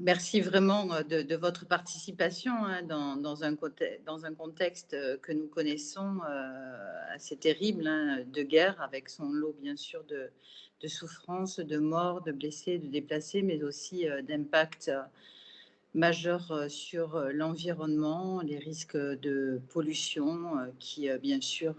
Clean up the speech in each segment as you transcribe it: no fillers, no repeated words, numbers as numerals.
Merci vraiment de votre participation hein, dans un contexte que nous connaissons assez terrible hein, de guerre, avec son lot bien sûr de souffrances, de morts, de blessés, de déplacés, mais aussi d'impacts majeurs sur l'environnement, les risques de pollution qui bien sûr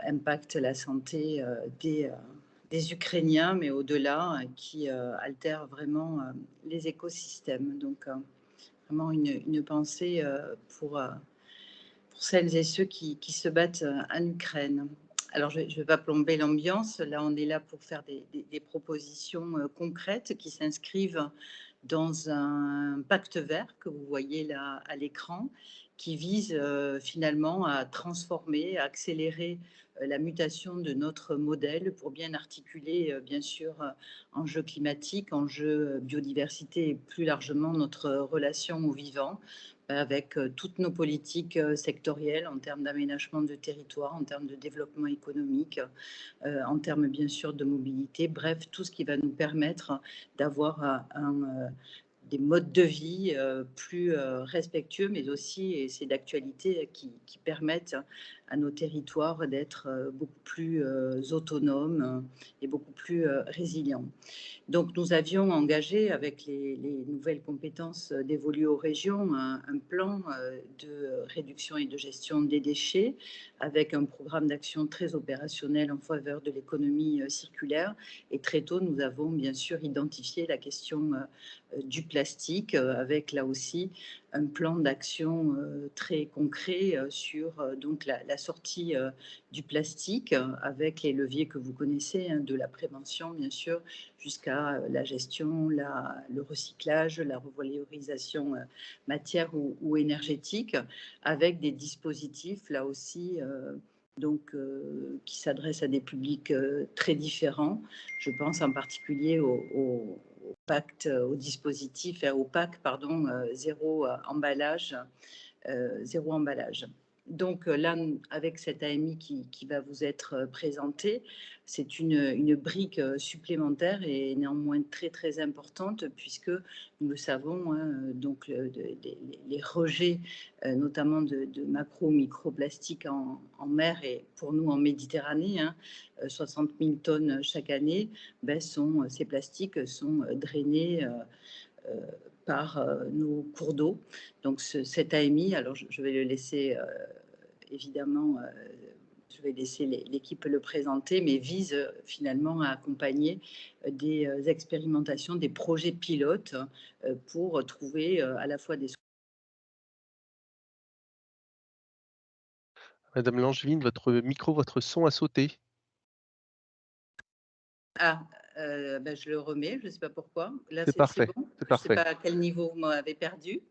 impactent la santé des Ukrainiens, mais au-delà, qui altèrent vraiment les écosystèmes. Donc, vraiment une pensée pour celles et ceux qui se battent en Ukraine. Alors, je ne vais pas plomber l'ambiance. Là, on est là pour faire des propositions concrètes qui s'inscrivent dans un pacte vert que vous voyez là à l'écran, qui vise finalement à transformer, à accélérer la mutation de notre modèle pour bien articuler, bien sûr, enjeux climatiques, enjeux biodiversité et plus largement notre relation au vivant avec toutes nos politiques sectorielles en termes d'aménagement de territoire, en termes de développement économique, en termes bien sûr de mobilité, bref, tout ce qui va nous permettre d'avoir des modes de vie plus respectueux, mais aussi, et c'est d'actualité, qui permettent à nos territoires d'être beaucoup plus autonomes et beaucoup plus résilients. Donc, nous avions engagé avec les nouvelles compétences dévolues aux régions un plan de réduction et de gestion des déchets avec un programme d'action très opérationnel en faveur de l'économie circulaire. Et très tôt, nous avons bien sûr identifié la question du plastique avec là aussi un plan d'action très concret sur donc la sortie du plastique avec les leviers que vous connaissez, hein, de la prévention bien sûr jusqu'à la gestion, le recyclage, la revalorisation matière ou énergétique, avec des dispositifs là aussi qui s'adressent à des publics très différents. Je pense en particulier au pacte, au dispositif, au pack, pardon, zéro emballage. Donc là, avec cette AMI qui va vous être présentée, c'est une brique supplémentaire et néanmoins très très importante puisque nous le savons, hein, donc les rejets, notamment de macro, microplastiques en mer et pour nous en Méditerranée, hein, 60 000 tonnes chaque année, ben, ces plastiques sont drainés par nos cours d'eau. Donc cet AMI, alors je vais le laisser évidemment, je vais laisser l'équipe le présenter, mais vise finalement à accompagner des expérimentations, des projets pilotes pour trouver à la fois des... Madame Langevin, votre micro, votre son a sauté. Ah, ben, je le remets, je ne sais pas pourquoi. Là, C'est c'est parfait, bon. c'est Je ne sais pas parfait. à quel niveau vous m'avez perdu.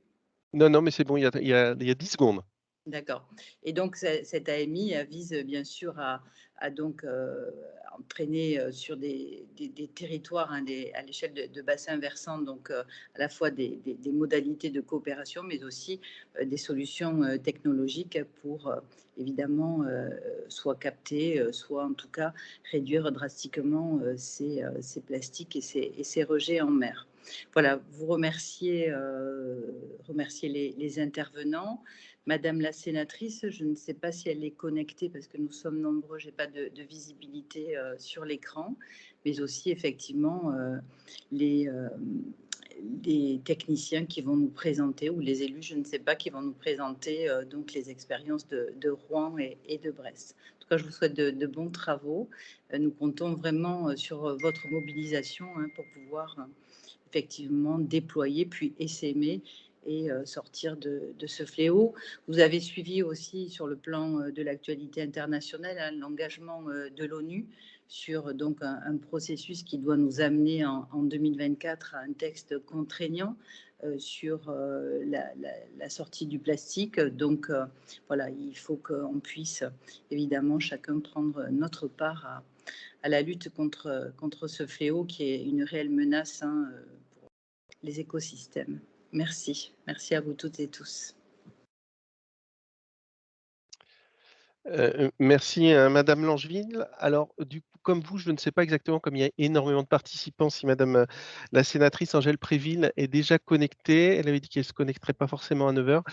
Non, non, mais c'est bon, il y a 10 secondes. D'accord. Et donc cette AMI vise bien sûr à donc entraîner sur des territoires, hein, à l'échelle de bassins versants, donc à la fois des modalités de coopération, mais aussi des solutions technologiques pour évidemment soit capter, soit en tout cas réduire drastiquement ces plastiques et ces rejets en mer. Voilà, vous remercier les intervenants. Madame la sénatrice, je ne sais pas si elle est connectée parce que nous sommes nombreux, je n'ai pas de visibilité sur l'écran, mais aussi effectivement les techniciens qui vont nous présenter, ou les élus, je ne sais pas, qui vont nous présenter donc les expériences de Rouen et de Brest. En tout cas, je vous souhaite de bons travaux. Nous comptons vraiment sur votre mobilisation hein, pour pouvoir effectivement déployer puis essaimer et sortir de ce fléau. Vous avez suivi aussi sur le plan de l'actualité internationale hein, l'engagement de l'ONU sur donc un processus qui doit nous amener en 2024 à un texte contraignant sur la sortie du plastique. Donc voilà, il faut qu'on puisse évidemment chacun prendre notre part à la lutte contre ce fléau qui est une réelle menace hein, pour les écosystèmes. Merci. Merci à vous toutes et tous. Merci, madame Langeville. Alors, du coup, comme vous, je ne sais pas exactement, comme il y a énormément de participants, si madame, la sénatrice Angèle Préville est déjà connectée. Elle avait dit qu'elle ne se connecterait pas forcément à 9 heures.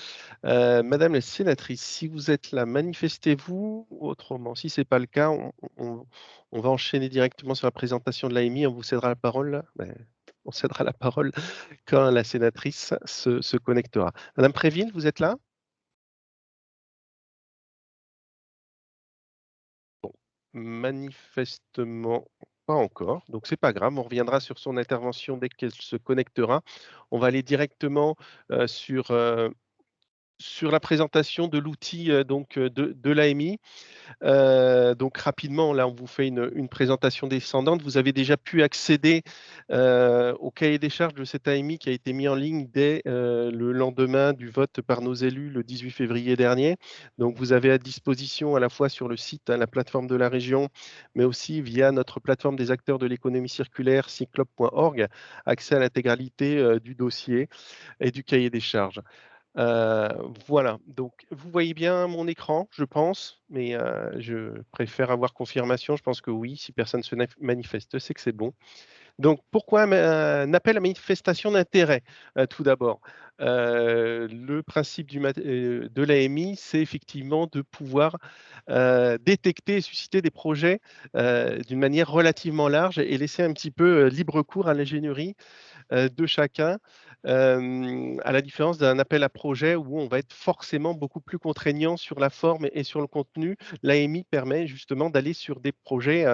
Madame la sénatrice, si vous êtes là, manifestez-vous. Autrement, si ce n'est pas le cas, on va enchaîner directement sur la présentation de l'AMI. On vous cédera la parole. On cédera la parole quand la sénatrice se connectera. Madame Préville, vous êtes là? Manifestement pas encore, donc c'est pas grave, on reviendra sur son intervention dès qu'elle se connectera. On va aller directement, sur la présentation de l'outil, de l'AMI. Donc rapidement, là, on vous fait une présentation descendante. Vous avez déjà pu accéder au cahier des charges de cette AMI qui a été mis en ligne dès le lendemain du vote par nos élus le 18 février dernier. Donc vous avez à disposition à la fois sur le site, hein, la plateforme de la région, mais aussi via notre plateforme des acteurs de l'économie circulaire, cyclope.org, accès à l'intégralité du dossier et du cahier des charges. Heu, voilà, donc vous voyez bien mon écran, je pense, mais je préfère avoir confirmation. Je pense que oui, si personne se manifeste, c'est que c'est bon. Donc pourquoi un appel à manifestation d'intérêt? Tout d'abord, le principe de l'AMI, c'est effectivement de pouvoir, détecter et susciter des projets, d'une manière relativement large et laisser un petit peu, libre cours à l'ingénierie de chacun, à la différence d'un appel à projet où on va être forcément beaucoup plus contraignant sur la forme et sur le contenu. L'AMI permet justement d'aller sur des projets,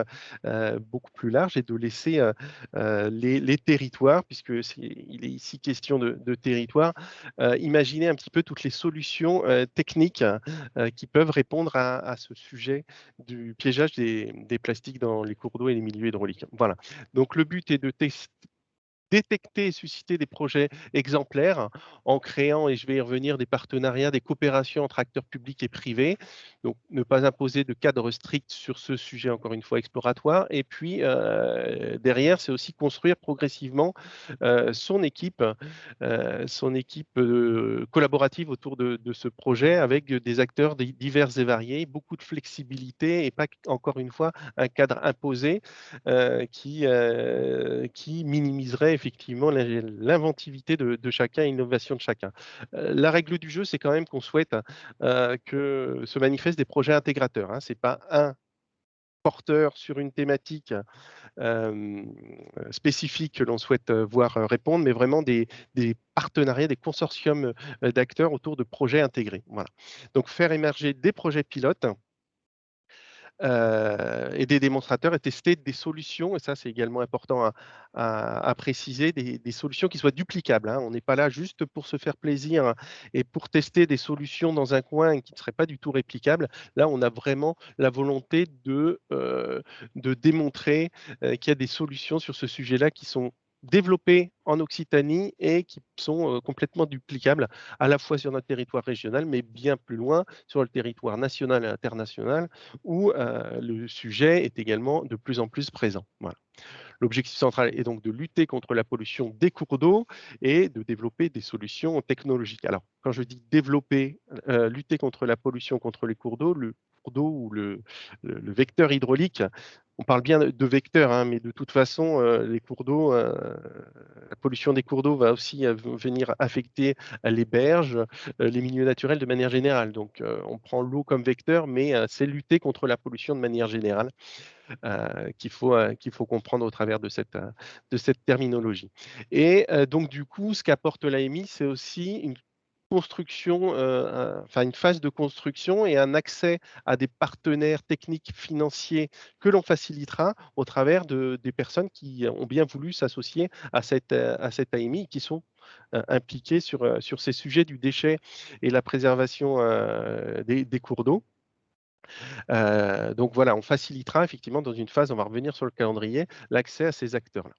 beaucoup plus larges et de laisser, les territoires, puisque il est ici question de territoire, imaginer un petit peu toutes les solutions, techniques, qui peuvent répondre à ce sujet du piégeage des plastiques dans les cours d'eau et les milieux hydrauliques. Voilà. Donc le but est de détecter et susciter des projets exemplaires en créant, et je vais y revenir, des partenariats, des coopérations entre acteurs publics et privés. Donc, ne pas imposer de cadre strict sur ce sujet, encore une fois, exploratoire. Et puis, derrière, c'est aussi construire progressivement son équipe collaborative autour de ce projet avec des acteurs divers et variés, beaucoup de flexibilité et pas, encore une fois, un cadre imposé qui minimiserait effectivement l'inventivité de chacun et l'innovation de chacun. La règle du jeu, c'est quand même qu'on souhaite que se manifestent des projets intégrateurs, hein. Ce n'est pas un porteur sur une thématique euh, spécifique que l'on souhaite voir répondre, mais vraiment des partenariats, des consortiums d'acteurs autour de projets intégrés. Voilà. Donc faire émerger des projets pilotes et des démonstrateurs et tester des solutions, et ça c'est également important à préciser, des solutions qui soient duplicables, hein. On n'est pas là juste pour se faire plaisir et pour tester des solutions dans un coin et qui ne seraient pas du tout réplicables. Là, on a vraiment la volonté de démontrer qu'il y a des solutions sur ce sujet-là qui sont développées en Occitanie et qui sont complètement duplicables à la fois sur notre territoire régional, mais bien plus loin sur le territoire national et international où le sujet est également de plus en plus présent. Voilà. L'objectif central est donc de lutter contre la pollution des cours d'eau et de développer des solutions technologiques. Alors, quand je dis développer, lutter contre la pollution contre les cours d'eau, le cours d'eau ou le vecteur hydraulique, on parle bien de vecteur, hein, mais de toute façon, les cours d'eau, la pollution des cours d'eau va aussi venir affecter les berges, les milieux naturels de manière générale. Donc, on prend l'eau comme vecteur, mais c'est lutter contre la pollution de manière générale qu'il faut comprendre au travers de cette terminologie. Et donc, du coup, ce qu'apporte l'AMI, c'est aussi une construction, enfin une phase de construction et un accès à des partenaires techniques financiers que l'on facilitera au travers des personnes qui ont bien voulu s'associer à cette AMI, qui sont impliquées sur ces sujets du déchet et la préservation des cours d'eau. Donc voilà, on facilitera effectivement dans une phase, on va revenir sur le calendrier, l'accès à ces acteurs-là.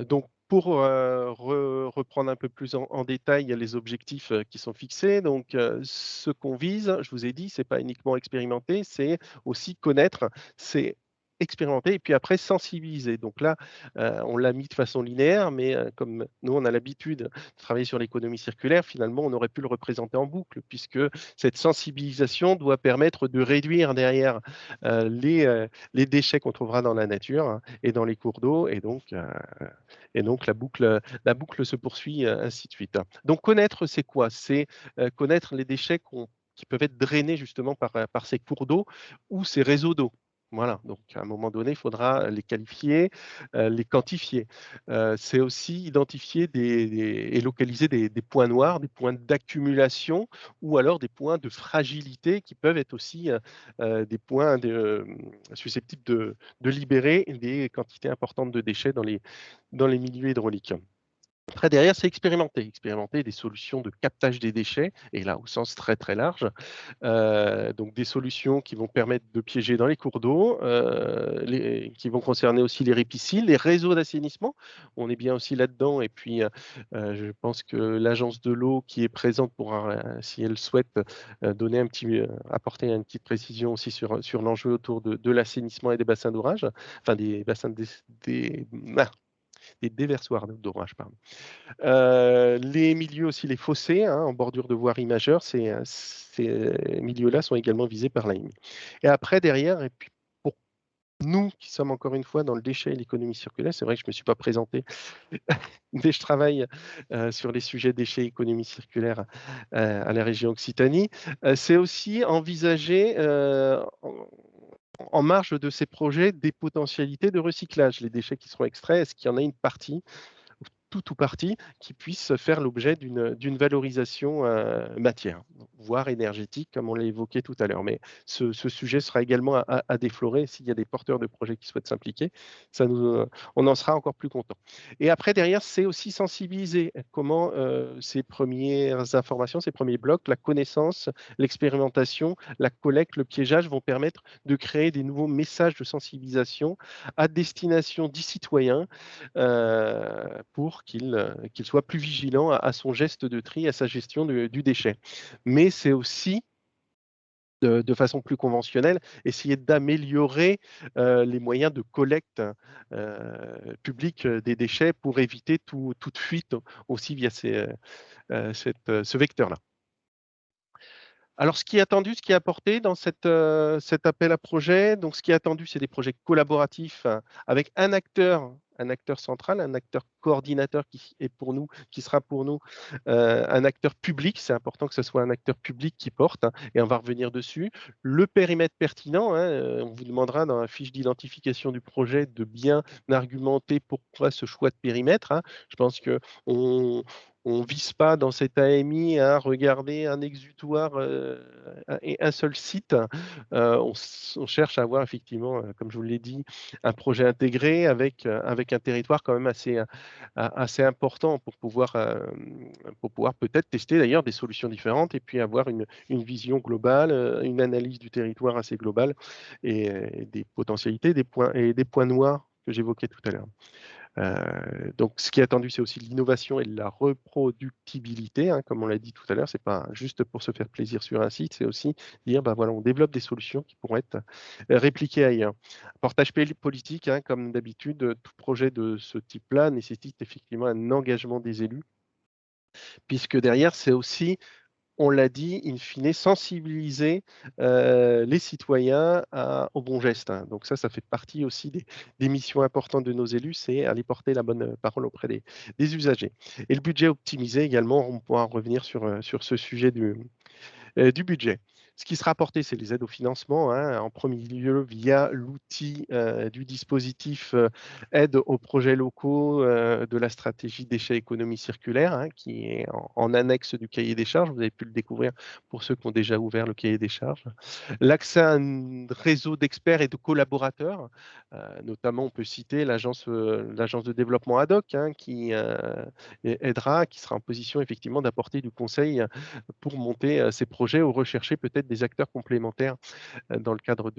Donc pour reprendre un peu plus en détail les objectifs qui sont fixés, donc ce qu'on vise, je vous ai dit, c'est pas uniquement expérimenter, c'est aussi connaître, c'est expérimenter et puis après sensibiliser. Donc là, on l'a mis de façon linéaire, mais comme nous, on a l'habitude de travailler sur l'économie circulaire, finalement, on aurait pu le représenter en boucle, puisque cette sensibilisation doit permettre de réduire derrière les déchets qu'on trouvera dans la nature, hein, et dans les cours d'eau, et donc la boucle se poursuit, ainsi de suite. Donc connaître, c'est quoi? C'est connaître les déchets qui peuvent être drainés justement par ces cours d'eau ou ces réseaux d'eau. Voilà, donc à un moment donné, il faudra les qualifier, les quantifier. C'est aussi identifier et localiser des points noirs, des points d'accumulation ou alors des points de fragilité qui peuvent être aussi des points susceptibles de libérer des quantités importantes de déchets dans les milieux hydrauliques. Après, derrière, c'est expérimenter des solutions de captage des déchets, et là, au sens très très large. Donc des solutions qui vont permettre de piéger dans les cours d'eau, qui vont concerner aussi les ripisylles, les réseaux d'assainissement. On est bien aussi là-dedans et puis, je pense que l'agence de l'eau qui est présente pourra, si elle souhaite, apporter une petite précision aussi sur l'enjeu autour de l'assainissement et des bassins d'orage, enfin des bassins des déversoirs d'orage, pardon. Les milieux aussi, les fossés, hein, en bordure de voirie majeure, ces milieux-là sont également visés par l'AMI. Et après, derrière, et puis pour nous qui sommes encore une fois dans le déchet et l'économie circulaire, c'est vrai que je ne me suis pas présenté, mais je travaille sur les sujets déchets et économie circulaire à la région Occitanie. C'est aussi envisager en marge de ces projets des potentialités de recyclage. Les déchets qui seront extraits, est-ce qu'il y en a une partie tout ou partie qui puisse faire l'objet d'une valorisation matière, voire énergétique, comme on l'a évoqué tout à l'heure. Mais ce sujet sera également à déflorer. S'il y a des porteurs de projets qui souhaitent s'impliquer, on en sera encore plus content. Et après, derrière, c'est aussi sensibiliser comment ces premières informations, ces premiers blocs, la connaissance, l'expérimentation, la collecte, le piégeage vont permettre de créer des nouveaux messages de sensibilisation à destination des citoyens pour qu'il soit plus vigilant à son geste de tri, à sa gestion du déchet. Mais c'est aussi de façon plus conventionnelle, essayer d'améliorer les moyens de collecte publique des déchets pour éviter toute fuite aussi via ce vecteur-là. Alors, ce qui est attendu, ce qui est apporté dans cet appel à projet, donc ce qui est attendu, c'est des projets collaboratifs avec un acteur central, un acteur coordinateur qui sera pour nous un acteur public. C'est important que ce soit un acteur public qui porte, hein, et on va revenir dessus. Le périmètre pertinent, hein, on vous demandera dans la fiche d'identification du projet de bien argumenter pourquoi ce choix de périmètre, hein. Je pense que on ne vise pas dans cette AMI à regarder un exutoire et un seul site. On cherche à avoir effectivement, comme je vous l'ai dit, un projet intégré avec un territoire quand même assez important pour pouvoir peut-être tester d'ailleurs des solutions différentes et puis avoir une vision globale, une analyse du territoire assez globale et des potentialités, des points noirs que j'évoquais tout à l'heure. Donc, ce qui est attendu, c'est aussi l'innovation et la reproductibilité, hein, comme on l'a dit tout à l'heure. C'est pas juste pour se faire plaisir sur un site, c'est aussi dire, bah voilà, on développe des solutions qui pourront être répliquées ailleurs. Portage politique, hein, comme d'habitude, tout projet de ce type-là nécessite effectivement un engagement des élus, puisque derrière, c'est aussi, on l'a dit, in fine, sensibiliser les citoyens au bon geste, hein. Donc ça fait partie aussi des missions importantes de nos élus, c'est aller porter la bonne parole auprès des usagers. Et le budget optimisé également, on pourra revenir sur ce sujet du budget. Ce qui sera apporté, c'est les aides au financement, hein, en premier lieu via l'outil du dispositif aide aux projets locaux de la stratégie déchets économie circulaire, hein, qui est en annexe du cahier des charges. Vous avez pu le découvrir pour ceux qui ont déjà ouvert le cahier des charges. L'accès à un réseau d'experts et de collaborateurs, notamment on peut citer l'agence de développement ad hoc, hein, qui aidera, qui sera en position effectivement d'apporter du conseil pour monter ces projets ou rechercher peut-être des acteurs complémentaires dans le cadre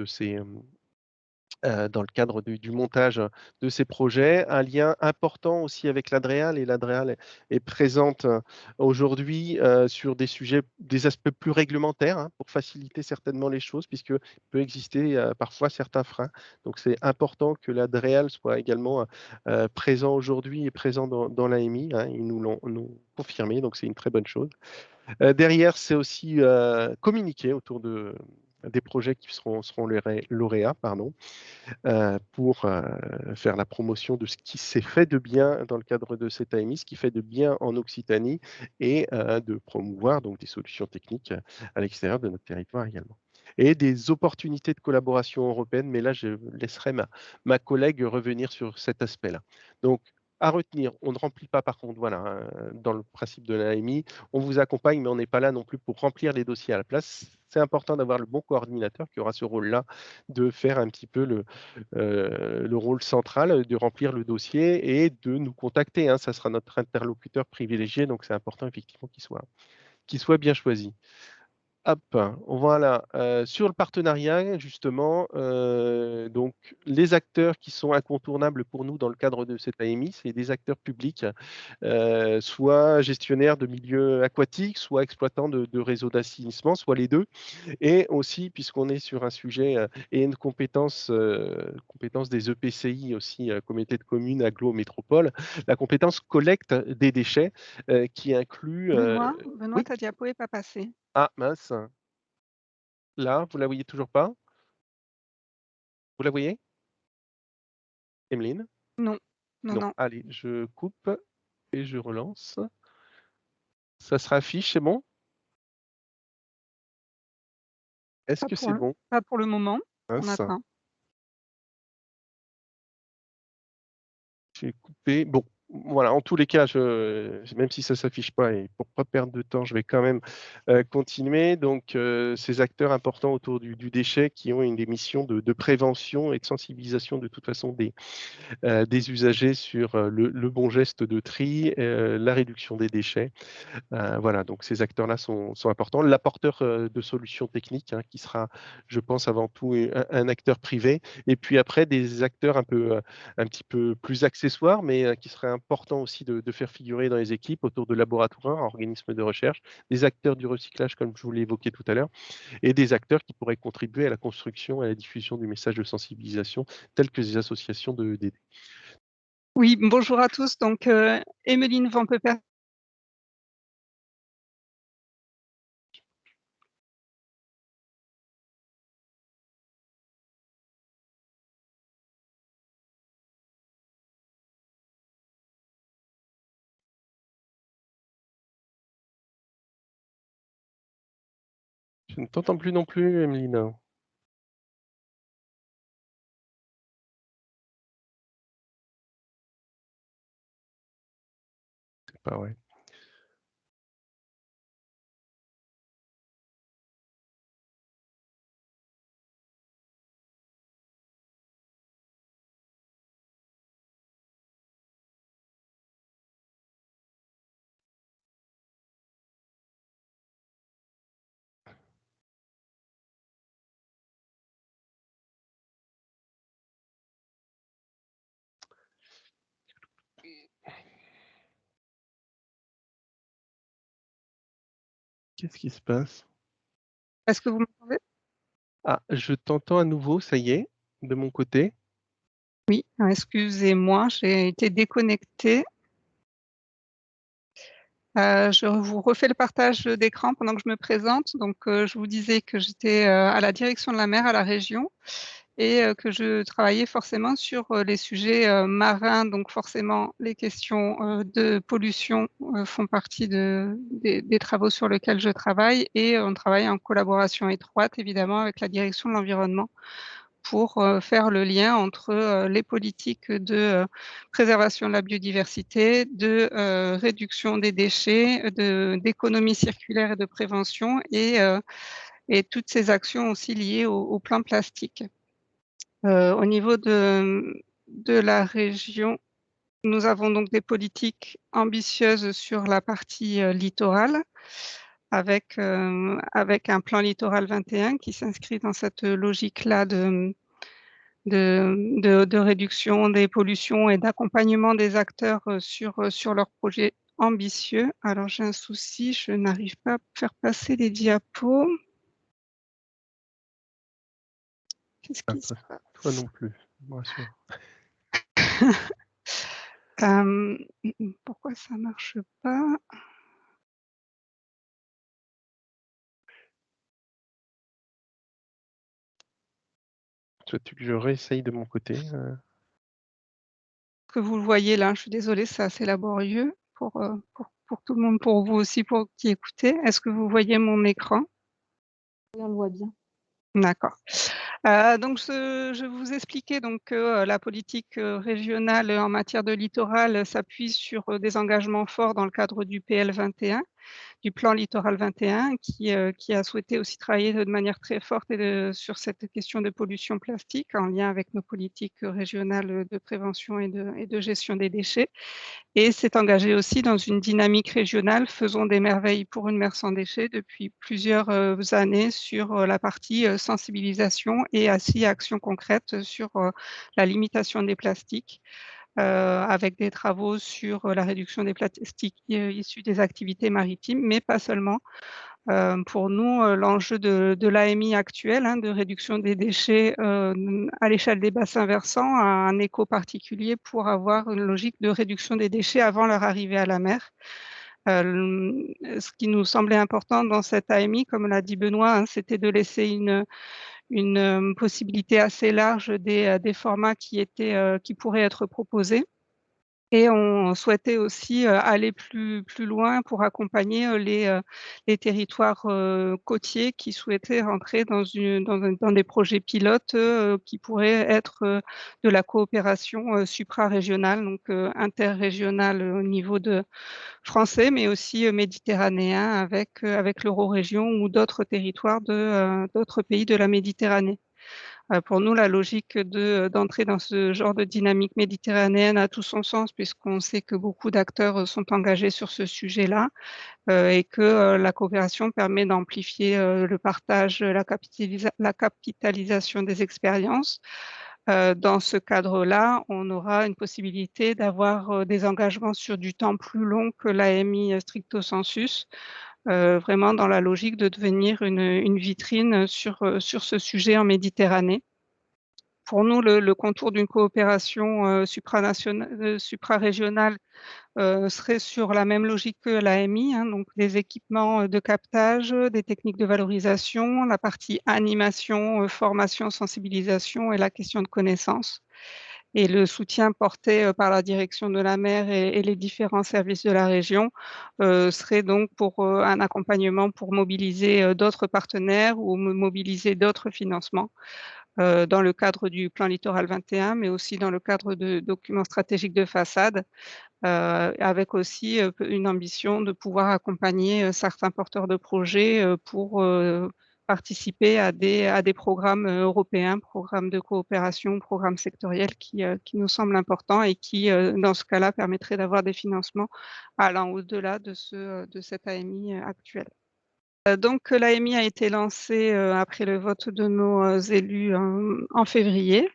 dans le cadre du montage de ces projets. Un lien important aussi avec l'Adréal, et l'Adréal est présente aujourd'hui sur des sujets, des aspects plus réglementaires, hein, pour faciliter certainement les choses, puisqu'il peut exister parfois certains freins. Donc c'est important que l'Adréal soit également présent aujourd'hui et présent dans l'AMI, hein, ils nous l'ont confirmé, donc c'est une très bonne chose. Derrière, c'est aussi communiquer autour des projets qui seront lauréats, pardon, pour faire la promotion de ce qui s'est fait de bien dans le cadre de cette AMI, ce qui fait de bien en Occitanie, et de promouvoir donc des solutions techniques à l'extérieur de notre territoire également. Et des opportunités de collaboration européenne, mais là, je laisserai ma collègue revenir sur cet aspect-là. Donc, à retenir, on ne remplit pas, par contre, voilà, dans le principe de l'AMI, on vous accompagne, mais on n'est pas là non plus pour remplir les dossiers à la place. C'est important d'avoir le bon coordinateur qui aura ce rôle-là de faire un petit peu le rôle central, de remplir le dossier et de nous contacter, hein. Ça sera notre interlocuteur privilégié, donc c'est important effectivement qu'il soit bien choisi. Hop, voilà, sur le partenariat justement, donc les acteurs qui sont incontournables pour nous dans le cadre de cette AMI, c'est des acteurs publics, soit gestionnaires de milieux aquatiques, soit exploitants de réseaux d'assainissement, soit les 2. Et aussi, puisqu'on est sur un sujet et une compétence des EPCI aussi, communauté de communes, agglo, métropole, la compétence collecte des déchets qui inclut... Benoît, Oui, ta diapo n'est pas passée. ah mince, là, vous la voyez toujours pas? Vous la voyez, Emeline? Non, non, Non, non, allez, je coupe et je relance. Ça se raffiche, c'est bon? Est-ce que c'est bon? pas pour le moment. On Mince, attend. j'ai coupé. Bon, voilà, en tous les cas, même si ça ne s'affiche pas, et pour ne pas perdre de temps, je vais quand même continuer. Donc, ces acteurs importants autour du déchet qui ont des missions de prévention et de sensibilisation de toute façon des usagers sur le bon geste de tri, la réduction des déchets. Voilà, donc ces acteurs-là sont importants. L'apporteur de solutions techniques, hein, qui sera, je pense, avant tout un acteur privé. Et puis après, des acteurs un petit peu plus accessoires, mais qui seraient importants aussi de faire figurer dans les équipes autour de laboratoires, organismes de recherche, des acteurs du recyclage, comme je vous l'ai évoqué tout à l'heure, et des acteurs qui pourraient contribuer à la construction et à la diffusion du message de sensibilisation, tels que les associations d'aides. Oui, bonjour à tous. Donc, Emeline Van Pepper. Je ne t'entends plus non plus, Emeline. C'est pas vrai. Qu'est-ce qui se passe? Est-ce que vous m'entendez? Ah, je t'entends à nouveau, ça y est, de mon côté. Oui, excusez-moi, j'ai été déconnectée. Je vous refais le partage d'écran pendant que je me présente. Donc, je vous disais que j'étais à la direction de la mer à la région et que je travaillais forcément sur les sujets marins. Donc, forcément, les questions de pollution font partie des travaux sur lesquels je travaille et on travaille en collaboration étroite, évidemment, avec la direction de l'environnement pour faire le lien entre les politiques de préservation de la biodiversité, de réduction des déchets, d'économie circulaire et de prévention et toutes ces actions aussi liées au plan plastique. Au niveau de la région, nous avons donc des politiques ambitieuses sur la partie littorale avec un plan littoral 21 qui s'inscrit dans cette logique-là de réduction des pollutions et d'accompagnement des acteurs sur leurs projets ambitieux. Alors j'ai un souci, je n'arrive pas à faire passer les diapos. Qu'est-ce qui se passe? Toi non plus, bien sûr. Pourquoi ça marche pas? Souhaites-tu que je réessaye de mon côté? Que vous le voyez là, je suis désolée, c'est assez laborieux pour tout le monde, pour vous aussi, pour qui écoutez. Est-ce que vous voyez mon écran? Oui, on le voit bien. D'accord. Donc je vous expliquais donc que la politique régionale en matière de littoral s'appuie sur des engagements forts dans le cadre du PL 21, du plan littoral 21, qui a souhaité aussi travailler de manière très forte sur cette question de pollution plastique en lien avec nos politiques régionales de prévention et de gestion des déchets. Et s'est engagé aussi dans une dynamique régionale Faisons des merveilles pour une mer sans déchets depuis plusieurs années sur la partie sensibilisation et aussi actions concrètes sur la limitation des plastiques, avec des travaux sur la réduction des plastiques issus des activités maritimes, mais pas seulement. Pour nous, l'enjeu de l'AMI actuelle, de réduction des déchets à l'échelle des bassins versants a un écho particulier pour avoir une logique de réduction des déchets avant leur arrivée à la mer. Ce qui nous semblait important dans cette AMI, comme l'a dit Benoît, c'était de laisser une possibilité assez large des formats qui pourraient être proposés. Et on souhaitait aussi aller plus loin pour accompagner les territoires côtiers qui souhaitaient rentrer dans des projets pilotes qui pourraient être de la coopération suprarégionale, donc interrégionale au niveau français, mais aussi méditerranéen avec l'Eurorégion ou d'autres territoires d'autres pays de la Méditerranée. Pour nous, la logique d'entrer dans ce genre de dynamique méditerranéenne a tout son sens puisqu'on sait que beaucoup d'acteurs sont engagés sur ce sujet-là et que la coopération permet d'amplifier le partage, la capitalisation des expériences. Dans ce cadre-là, on aura une possibilité d'avoir des engagements sur du temps plus long que l'AMI stricto sensus, vraiment dans la logique de devenir une vitrine sur ce sujet en Méditerranée. Pour nous, le contour d'une coopération suprarégionale serait sur la même logique que l'AMI, donc des équipements de captage, des techniques de valorisation, la partie animation, formation, sensibilisation et la question de connaissance. Et le soutien porté par la direction de la mer et les différents services de la région serait donc pour un accompagnement pour mobiliser d'autres partenaires ou mobiliser d'autres financements dans le cadre du plan littoral 21, mais aussi dans le cadre de documents stratégiques de façade, avec aussi une ambition de pouvoir accompagner certains porteurs de projets pour participer à des programmes européens, programmes de coopération, programmes sectoriels qui nous semblent importants et qui, dans ce cas-là, permettraient d'avoir des financements allant au-delà de cette AMI actuelle. Donc l'AMI a été lancée après le vote de nos élus en février.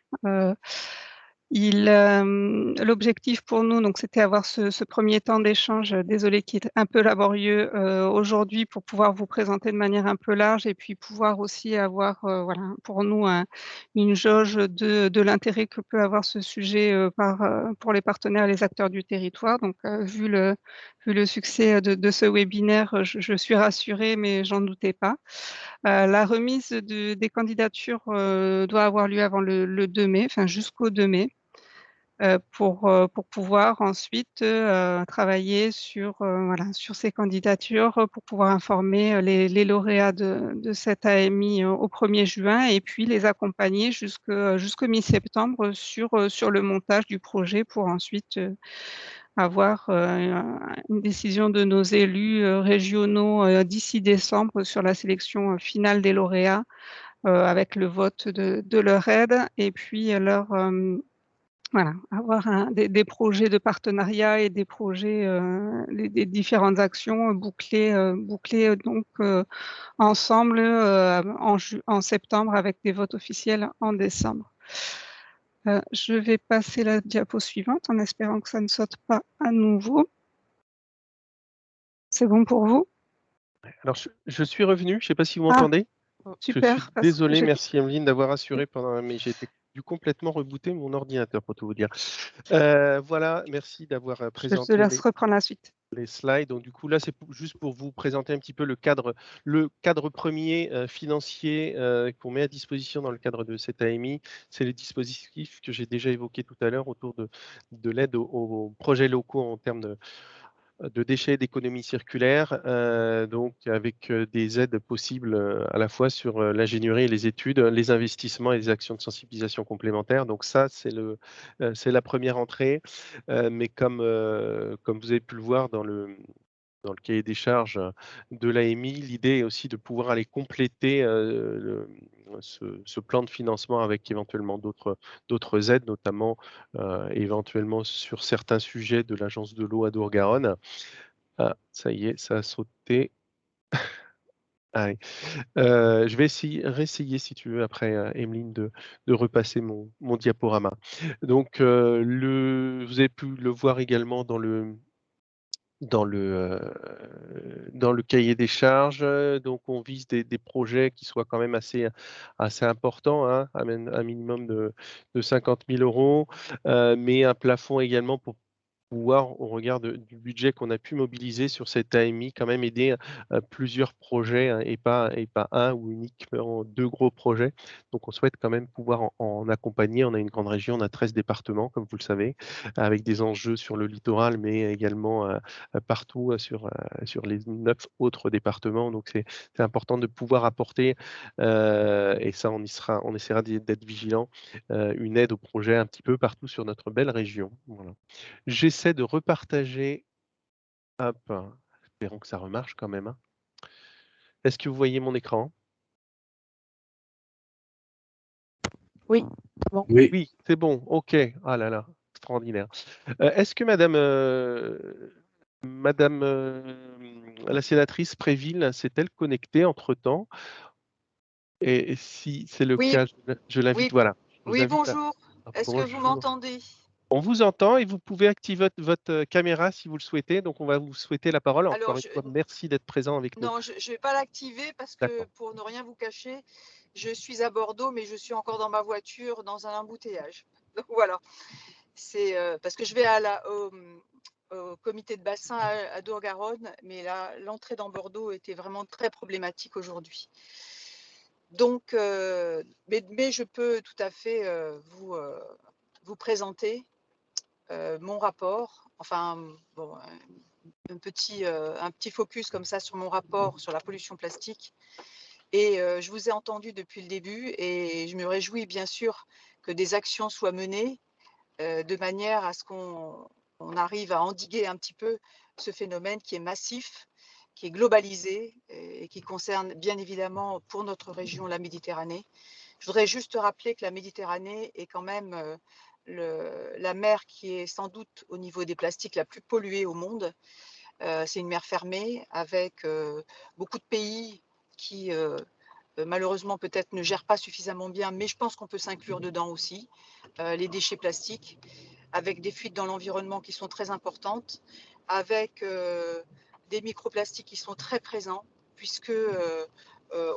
L'objectif pour nous, donc, c'était avoir ce premier temps d'échange, désolé, qui est un peu laborieux aujourd'hui pour pouvoir vous présenter de manière un peu large et puis pouvoir aussi avoir, voilà, pour nous, une jauge de l'intérêt que peut avoir ce sujet pour les partenaires et les acteurs du territoire. Donc, vu le succès de ce webinaire, je suis rassurée, mais j'en doutais pas. La remise des candidatures doit avoir lieu avant le 2 mai, enfin jusqu'au 2 mai. Pour pouvoir ensuite travailler sur ces candidatures, pour pouvoir informer les lauréats de cette AMI au 1er juin et puis les accompagner jusqu'au mi-septembre sur le montage du projet pour ensuite avoir une décision de nos élus régionaux d'ici décembre sur la sélection finale des lauréats avec le vote de leur aide et puis voilà, avoir des projets de partenariat et des projets, des différentes actions bouclées donc ensemble en septembre avec des votes officiels en décembre. Je vais passer la diapo suivante en espérant que ça ne saute pas à nouveau. C'est bon pour vous? Alors, je suis revenu, je ne sais pas si vous Ah, m'entendez. Je suis super, parce que désolé, merci Emeline d'avoir assuré mais j'ai été dû complètement rebooter mon ordinateur pour tout vous dire. Voilà, merci d'avoir je te présenté laisse reprendre la suite. les slides. Donc du coup là c'est juste pour vous présenter un petit peu le cadre premier financier qu'on met à disposition dans le cadre de cette AMI. C'est les dispositifs que j'ai déjà évoqués tout à l'heure autour de l'aide aux projets locaux en termes de déchets, d'économie circulaire, donc avec des aides possibles à la fois sur l'ingénierie et les études, les investissements et les actions de sensibilisation complémentaires. Donc ça, c'est la première entrée, mais comme vous avez pu le voir dans le cahier des charges de l'AMI, l'idée est aussi de pouvoir aller compléter ce plan de financement avec éventuellement d'autres aides, notamment éventuellement sur certains sujets de l'Agence de l'eau à Dour-Garonne. Ah, ça y est, ça a sauté. Allez. Je vais réessayer, si tu veux, après, Emeline, de repasser mon diaporama. Donc, vous avez pu le voir également dans le cahier des charges. Donc, on vise des projets qui soient quand même assez importants, hein, un minimum de 50 000 €, mais un plafond également pour pouvoir, au regard du budget qu'on a pu mobiliser sur cette AMI, quand même aider plusieurs projets, hein, et pas un ou uniquement 2 gros projets. Donc on souhaite quand même pouvoir en accompagner. On a une grande région, on a 13 départements, comme vous le savez, avec des enjeux sur le littoral, mais également partout sur les 9 autres départements. Donc c'est important de pouvoir apporter, et ça on essaiera d'être vigilant, une aide au projet un petit peu partout sur notre belle région. Voilà. J'essaie de repartager. Hop, espérons que ça remarche quand même, hein. Est-ce que vous voyez mon écran? Oui, bon. Oui, Oui, c'est bon, OK. Ah là là, extraordinaire. Est-ce que madame, la sénatrice Préville s'est-elle connectée entre-temps? Et si c'est le Oui, cas, je l'invite, oui, voilà. Je vous oui, invite bonjour. Est-ce que vous bonjour. m'entendez? On vous entend et vous pouvez activer votre caméra si vous le souhaitez. Donc on va vous souhaiter la parole. Encore Alors, une fois, merci d'être présent avec nous. non, je ne vais pas l'activer parce que, D'accord. pour ne rien vous cacher, je suis à Bordeaux, mais je suis encore dans ma voiture dans un embouteillage. Donc voilà, c'est parce que je vais au comité de bassin à Dour-Garonne, mais là, l'entrée dans Bordeaux était vraiment très problématique aujourd'hui. Donc, mais je peux tout à fait vous présenter mon rapport, enfin, bon, un petit focus comme ça sur mon rapport sur la pollution plastique. Et je vous ai entendu depuis le début et je me réjouis bien sûr que des actions soient menées de manière à ce qu'on arrive à endiguer un petit peu ce phénomène qui est massif, qui est globalisé et qui concerne bien évidemment pour notre région la Méditerranée. Je voudrais juste rappeler que la Méditerranée est quand même la mer qui est sans doute au niveau des plastiques la plus polluée au monde. C'est une mer fermée avec beaucoup de pays qui malheureusement peut-être ne gèrent pas suffisamment bien, mais je pense qu'on peut s'inclure dedans aussi, les déchets plastiques, avec des fuites dans l'environnement qui sont très importantes, avec des microplastiques qui sont très présents, puisque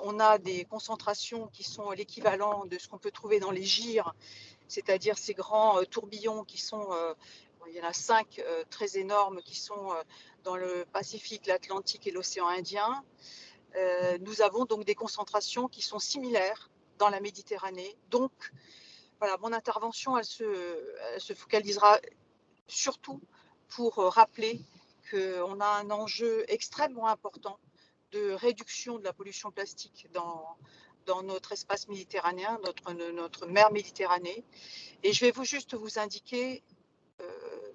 on a des concentrations qui sont l'équivalent de ce qu'on peut trouver dans les gyres, c'est-à-dire ces grands tourbillons qui sont, il y en a 5 très énormes qui sont dans le Pacifique, l'Atlantique et l'océan Indien. Nous avons donc des concentrations qui sont similaires dans la Méditerranée. Donc, voilà, mon intervention, elle se focalisera surtout pour rappeler qu'on a un enjeu extrêmement important de réduction de la pollution plastique dans notre espace méditerranéen, notre mer Méditerranée. Et je vais juste vous indiquer,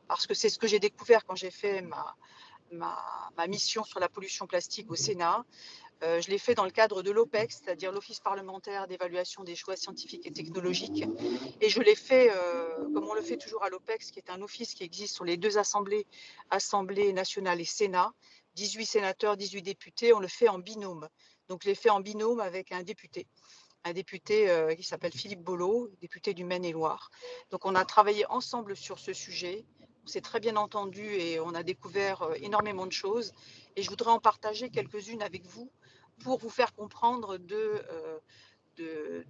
parce que c'est ce que j'ai découvert quand j'ai fait ma mission sur la pollution plastique au Sénat. Je l'ai fait dans le cadre de l'OPEC, c'est-à-dire l'Office parlementaire d'évaluation des choix scientifiques et technologiques. Et je l'ai fait comme on le fait toujours à l'OPEC, qui est un office qui existe sur les deux assemblées, Assemblée nationale et Sénat, 18 sénateurs, 18 députés, on le fait en binôme. Donc je l'ai fait en binôme avec un député. un député qui s'appelle Philippe Bollot, député du Maine-et-Loire. Donc on a travaillé ensemble sur ce sujet, on s'est très bien entendu et on a découvert énormément de choses. Et je voudrais en partager quelques-unes avec vous pour vous faire comprendre de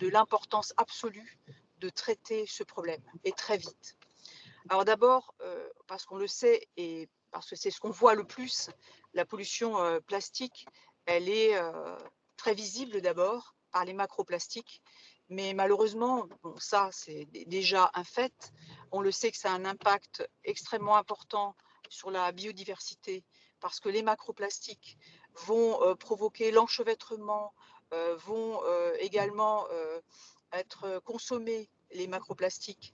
l'importance absolue de traiter ce problème, et très vite. Alors d'abord, parce qu'on le sait et parce que c'est ce qu'on voit le plus, la pollution plastique, elle est très visible d'abord par les macroplastiques, mais malheureusement, bon, ça c'est déjà un fait, on le sait que ça a un impact extrêmement important sur la biodiversité, parce que les macroplastiques vont provoquer l'enchevêtrement, vont également être consommés, les macroplastiques,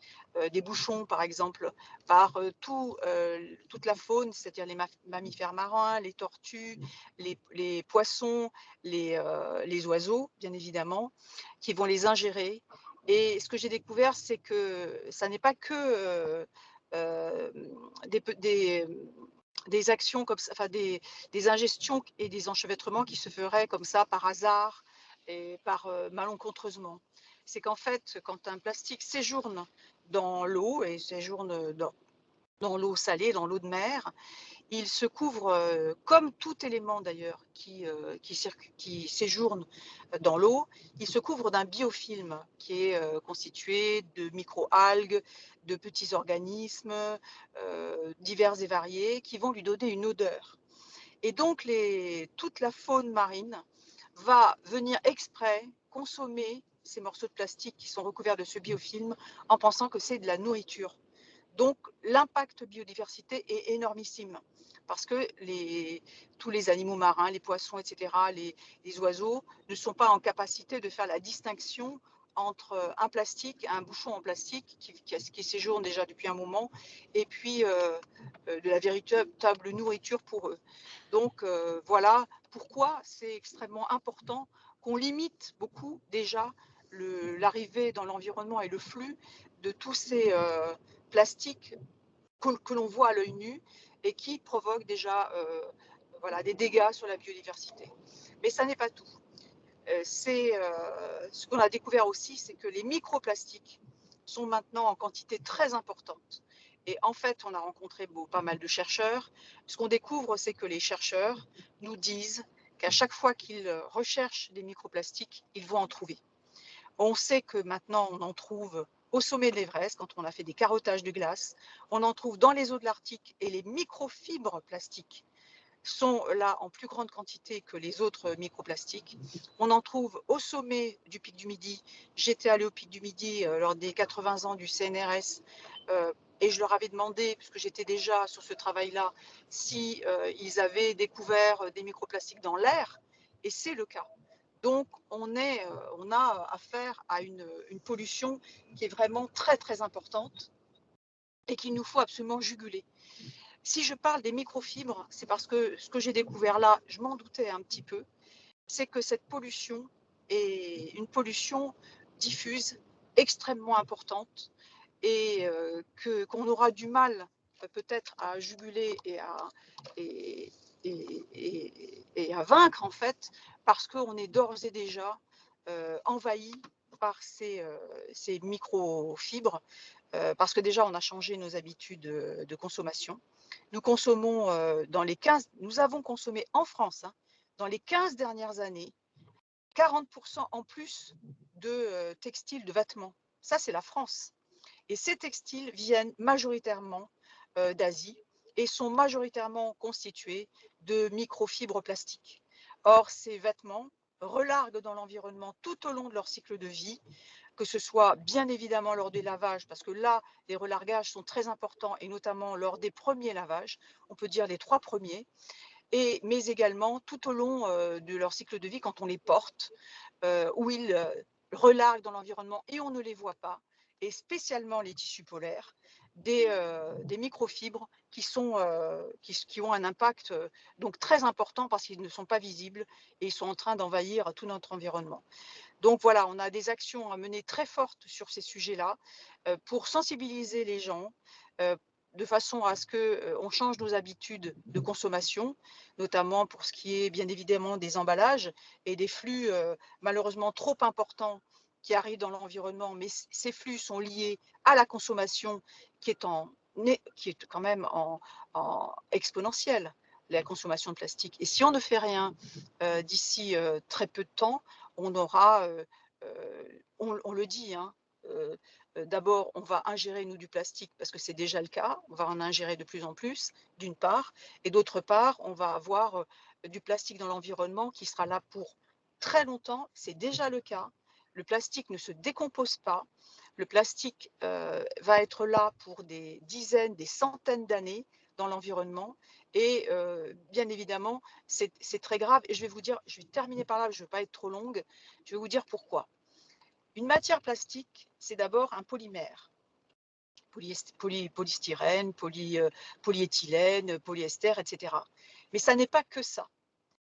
des bouchons par exemple, par toute la faune, c'est-à-dire les mammifères marins, les tortues, les poissons, les oiseaux, bien évidemment, qui vont les ingérer. Et ce que j'ai découvert, c'est que ça n'est pas que des actions comme ça, enfin des ingestions et des enchevêtrements qui se feraient comme ça par hasard et par malencontreusement. C'est qu'en fait, quand un plastique séjourne dans l'eau et séjourne dans l'eau salée, dans l'eau de mer, il se couvre, comme tout élément d'ailleurs qui séjourne dans l'eau, il se couvre d'un biofilm qui est constitué de micro-algues, de petits organismes divers et variés qui vont lui donner une odeur. Et donc toute la faune marine va venir exprès consommer ces morceaux de plastique qui sont recouverts de ce biofilm en pensant que c'est de la nourriture. Donc l'impact biodiversité est énormissime parce que tous les animaux marins, les poissons, etc., les oiseaux ne sont pas en capacité de faire la distinction entre un plastique, un bouchon en plastique qui séjourne déjà depuis un moment et puis de la véritable nourriture pour eux. Donc voilà pourquoi c'est extrêmement important qu'on limite beaucoup déjà l'arrivée dans l'environnement et le flux de tous ces plastiques que l'on voit à l'œil nu et qui provoquent déjà voilà, des dégâts sur la biodiversité. Mais ça n'est pas tout. Ce qu'on a découvert aussi, c'est que les microplastiques sont maintenant en quantité très importante. Et en fait, on a rencontré pas mal de chercheurs. Ce qu'on découvre, c'est que les chercheurs nous disent qu'à chaque fois qu'ils recherchent des microplastiques, ils vont en trouver. On sait que maintenant, on en trouve au sommet de l'Everest, quand on a fait des carottages de glace. On en trouve dans les eaux de l'Arctique et les microfibres plastiques sont là en plus grande quantité que les autres microplastiques. On en trouve au sommet du pic du Midi. J'étais allée au pic du Midi lors des 80 ans du CNRS et je leur avais demandé, puisque j'étais déjà sur ce travail-là, si ils avaient découvert des microplastiques dans l'air, et c'est le cas. Donc on a affaire à une pollution qui est vraiment très très importante et qu'il nous faut absolument juguler. Si je parle des microfibres, c'est parce que ce que j'ai découvert là, je m'en doutais un petit peu, c'est que cette pollution est une pollution diffuse extrêmement importante et qu'on aura du mal peut-être à juguler et à vaincre en fait, parce qu'on est d'ores et déjà envahi par ces microfibres, parce que déjà on a changé nos habitudes de consommation. Nous consommons nous avons consommé en France, hein, dans les 15 dernières années, 40% en plus de textiles, de vêtements. Ça, c'est la France. Et ces textiles viennent majoritairement d'Asie et sont majoritairement constitués de microfibres plastiques. Or, ces vêtements relarguent dans l'environnement tout au long de leur cycle de vie, que ce soit bien évidemment lors des lavages, parce que là, les relargages sont très importants, et notamment lors des premiers lavages, on peut dire les 3 premiers, mais également tout au long de leur cycle de vie quand on les porte, où ils relarguent dans l'environnement et on ne les voit pas, et spécialement les tissus polaires, des microfibres qui ont un impact donc très important parce qu'ils ne sont pas visibles et ils sont en train d'envahir tout notre environnement. Donc voilà, on a des actions à mener très fortes sur ces sujets-là pour sensibiliser les gens, de façon à ce qu'on change nos habitudes de consommation, notamment pour ce qui est bien évidemment des emballages et des flux malheureusement trop importants qui arrivent dans l'environnement, mais ces flux sont liés à la consommation qui est quand même en exponentielle, la consommation de plastique. Et si on ne fait rien d'ici très peu de temps, on aura, on le dit, hein, d'abord, on va ingérer, nous, du plastique, parce que c'est déjà le cas, on va en ingérer de plus en plus, d'une part, et d'autre part, on va avoir du plastique dans l'environnement qui sera là pour très longtemps, c'est déjà le cas. Le plastique ne se décompose pas, le plastique va être là pour des dizaines, des centaines d'années dans l'environnement, et bien évidemment, c'est très grave, et je vais vous dire, je vais terminer par là, je ne veux pas être trop longue, je vais vous dire pourquoi. Une matière plastique, c'est d'abord un polymère. Polystyrène, polyéthylène, polyester, etc. Mais ça n'est pas que ça.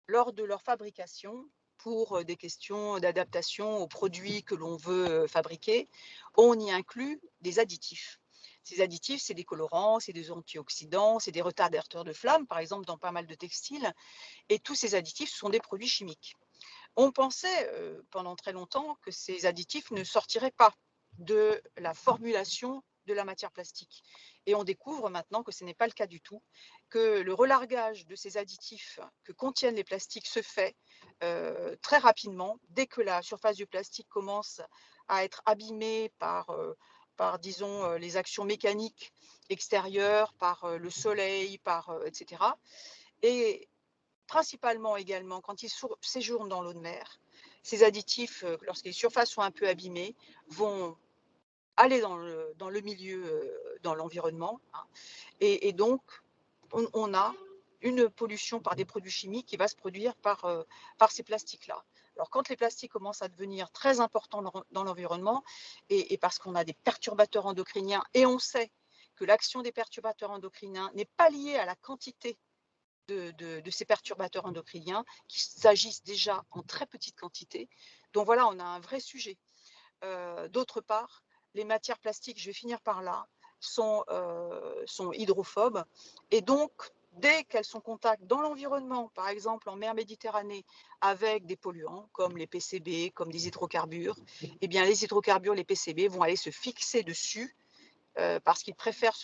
Lors de leur fabrication, pour des questions d'adaptation aux produits que l'on veut fabriquer, on y inclut des additifs. Ces additifs, c'est des colorants, c'est des antioxydants, c'est des retardateurs de flamme, par exemple dans pas mal de textiles. Et tous ces additifs sont des produits chimiques. On pensait pendant très longtemps que ces additifs ne sortiraient pas de la formulation de la matière plastique. Et on découvre maintenant que ce n'est pas le cas du tout, que le relargage de ces additifs que contiennent les plastiques se fait très rapidement, dès que la surface du plastique commence à être abîmée par disons, les actions mécaniques extérieures, par le soleil, etc. Et principalement également quand ils séjournent dans l'eau de mer, ces additifs, lorsque les surfaces sont un peu abîmées, vont aller dans le milieu, dans l'environnement, hein. Et donc, on a une pollution par des produits chimiques qui va se produire par ces plastiques-là. Alors, quand les plastiques commencent à devenir très importants dans l'environnement, et parce qu'on a des perturbateurs endocriniens, et on sait que l'action des perturbateurs endocriniens n'est pas liée à la quantité de ces perturbateurs endocriniens qui s'agissent déjà en très petite quantité. Donc voilà, on a un vrai sujet. D'autre part, les matières plastiques, je vais finir par là, sont hydrophobes, et donc dès qu'elles sont en contact dans l'environnement, par exemple en mer Méditerranée, avec des polluants comme les PCB, comme des hydrocarbures, eh bien les hydrocarbures, les PCB vont aller se fixer dessus parce qu'ils préfèrent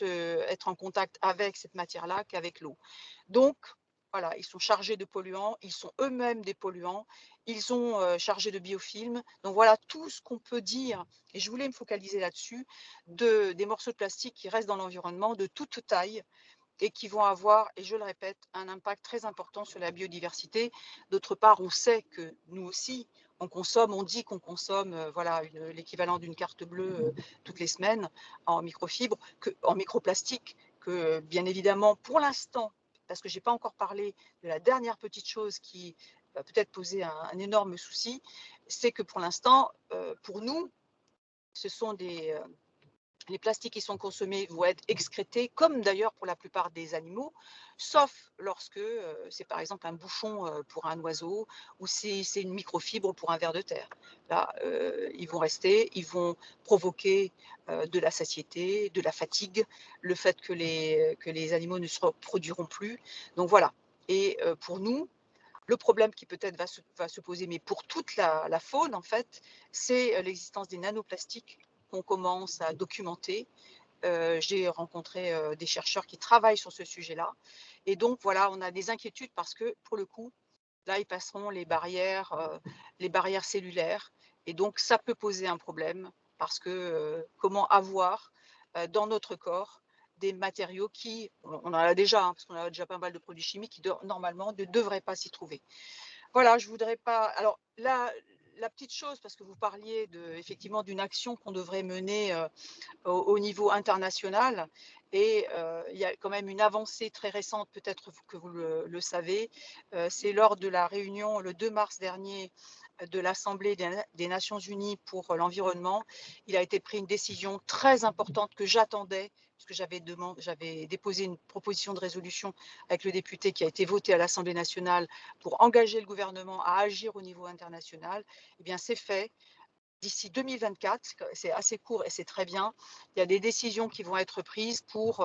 être en contact avec cette matière-là qu'avec l'eau. Donc, voilà, ils sont chargés de polluants, ils sont eux-mêmes des polluants, ils sont chargés de biofilms. Donc voilà tout ce qu'on peut dire, et je voulais me focaliser là-dessus, des morceaux de plastique qui restent dans l'environnement de toute taille et qui vont avoir, et je le répète, un impact très important sur la biodiversité. D'autre part, on sait que nous aussi, on dit qu'on consomme voilà, l'équivalent d'une carte bleue toutes les semaines en microfibre, en microplastique, que bien évidemment, pour l'instant, parce que je n'ai pas encore parlé de la dernière petite chose qui va peut-être poser un énorme souci, c'est que pour l'instant, pour nous, ce sont les plastiques qui sont consommés vont être excrétés, comme d'ailleurs pour la plupart des animaux, sauf lorsque c'est par exemple un bouchon pour un oiseau ou c'est une microfibre pour un ver de terre. Là, ils vont rester, ils vont provoquer de la satiété, de la fatigue, le fait que les animaux ne se reproduiront plus. Donc voilà. Et pour nous, le problème qui peut-être va se poser, mais pour toute la faune en fait, c'est l'existence des nanoplastiques qu'on commence à documenter. J'ai rencontré des chercheurs qui travaillent sur ce sujet-là. Et donc, voilà, on a des inquiétudes parce que, pour le coup, là, ils passeront les barrières cellulaires. Et donc, ça peut poser un problème parce que comment avoir dans notre corps des matériaux qui, on en a déjà, hein, parce qu'on a déjà pas mal de produits chimiques qui, normalement, ne devraient pas s'y trouver. Voilà, je voudrais pas. Alors, la petite chose, parce que vous parliez effectivement d'une action qu'on devrait mener au niveau international, et il y a quand même une avancée très récente, peut-être que vous le savez, c'est lors de la réunion le 2 mars dernier de l'Assemblée des Nations Unies pour l'environnement. Il a été pris une décision très importante que j'attendais, parce que j'avais déposé une proposition de résolution avec le député qui a été votée à l'Assemblée nationale pour engager le gouvernement à agir au niveau international. Eh bien, c'est fait. d'ici 2024, c'est assez court et c'est très bien, il y a des décisions qui vont être prises pour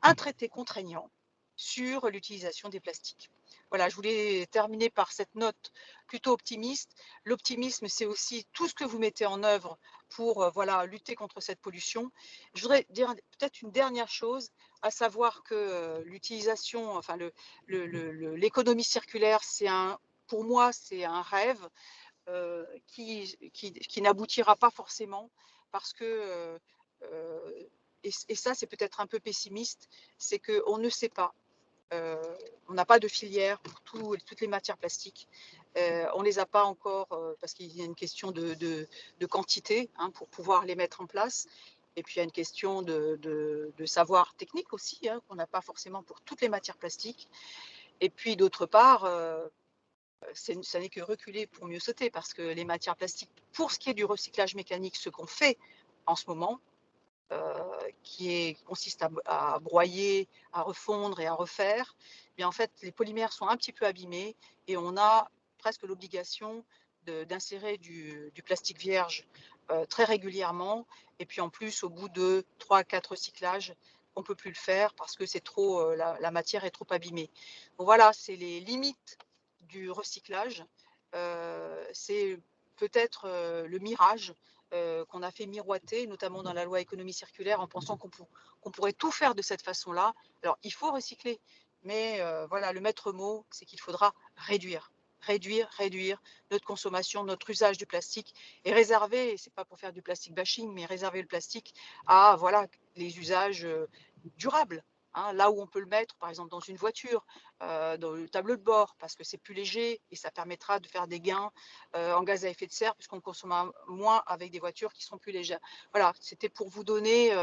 un traité contraignant sur l'utilisation des plastiques. Voilà, je voulais terminer par cette note plutôt optimiste. L'optimisme, c'est aussi tout ce que vous mettez en œuvre pour voilà, lutter contre cette pollution. Je voudrais dire peut-être une dernière chose, à savoir que l'utilisation, enfin l'économie circulaire, pour moi, c'est un rêve qui n'aboutira pas forcément parce que, et ça c'est peut-être un peu pessimiste, c'est qu'on ne sait pas. On n'a pas de filière pour toutes les matières plastiques. On ne les a pas encore parce qu'il y a une question de quantité hein, pour pouvoir les mettre en place. Et puis il y a une question de savoir technique aussi, hein, qu'on n'a pas forcément pour toutes les matières plastiques. Et puis d'autre part, ça n'est que reculer pour mieux sauter parce que les matières plastiques, pour ce qui est du recyclage mécanique, ce qu'on fait en ce moment, consiste à broyer, à refondre et à refaire, eh bien en fait les polymères sont un petit peu abîmés et on a presque l'obligation d'insérer du plastique vierge très régulièrement et puis en plus au bout de 3 à 4 recyclages on ne peut plus le faire parce que c'est trop la matière est trop abîmée. Donc voilà, c'est les limites du recyclage. C'est peut-être le mirage qu'on a fait miroiter, notamment dans la loi économie circulaire, en pensant qu'on pourrait tout faire de cette façon-là. Alors, il faut recycler, mais voilà, le maître mot, c'est qu'il faudra réduire. Réduire notre consommation, notre usage du plastique et réserver, c'est pas pour faire du plastique bashing, mais réserver le plastique à voilà, les usages durables. Hein, là où on peut le mettre, par exemple dans une voiture, dans le tableau de bord, parce que c'est plus léger et ça permettra de faire des gains en gaz à effet de serre, puisqu'on consomme moins avec des voitures qui sont plus légères. Voilà, c'était pour vous donner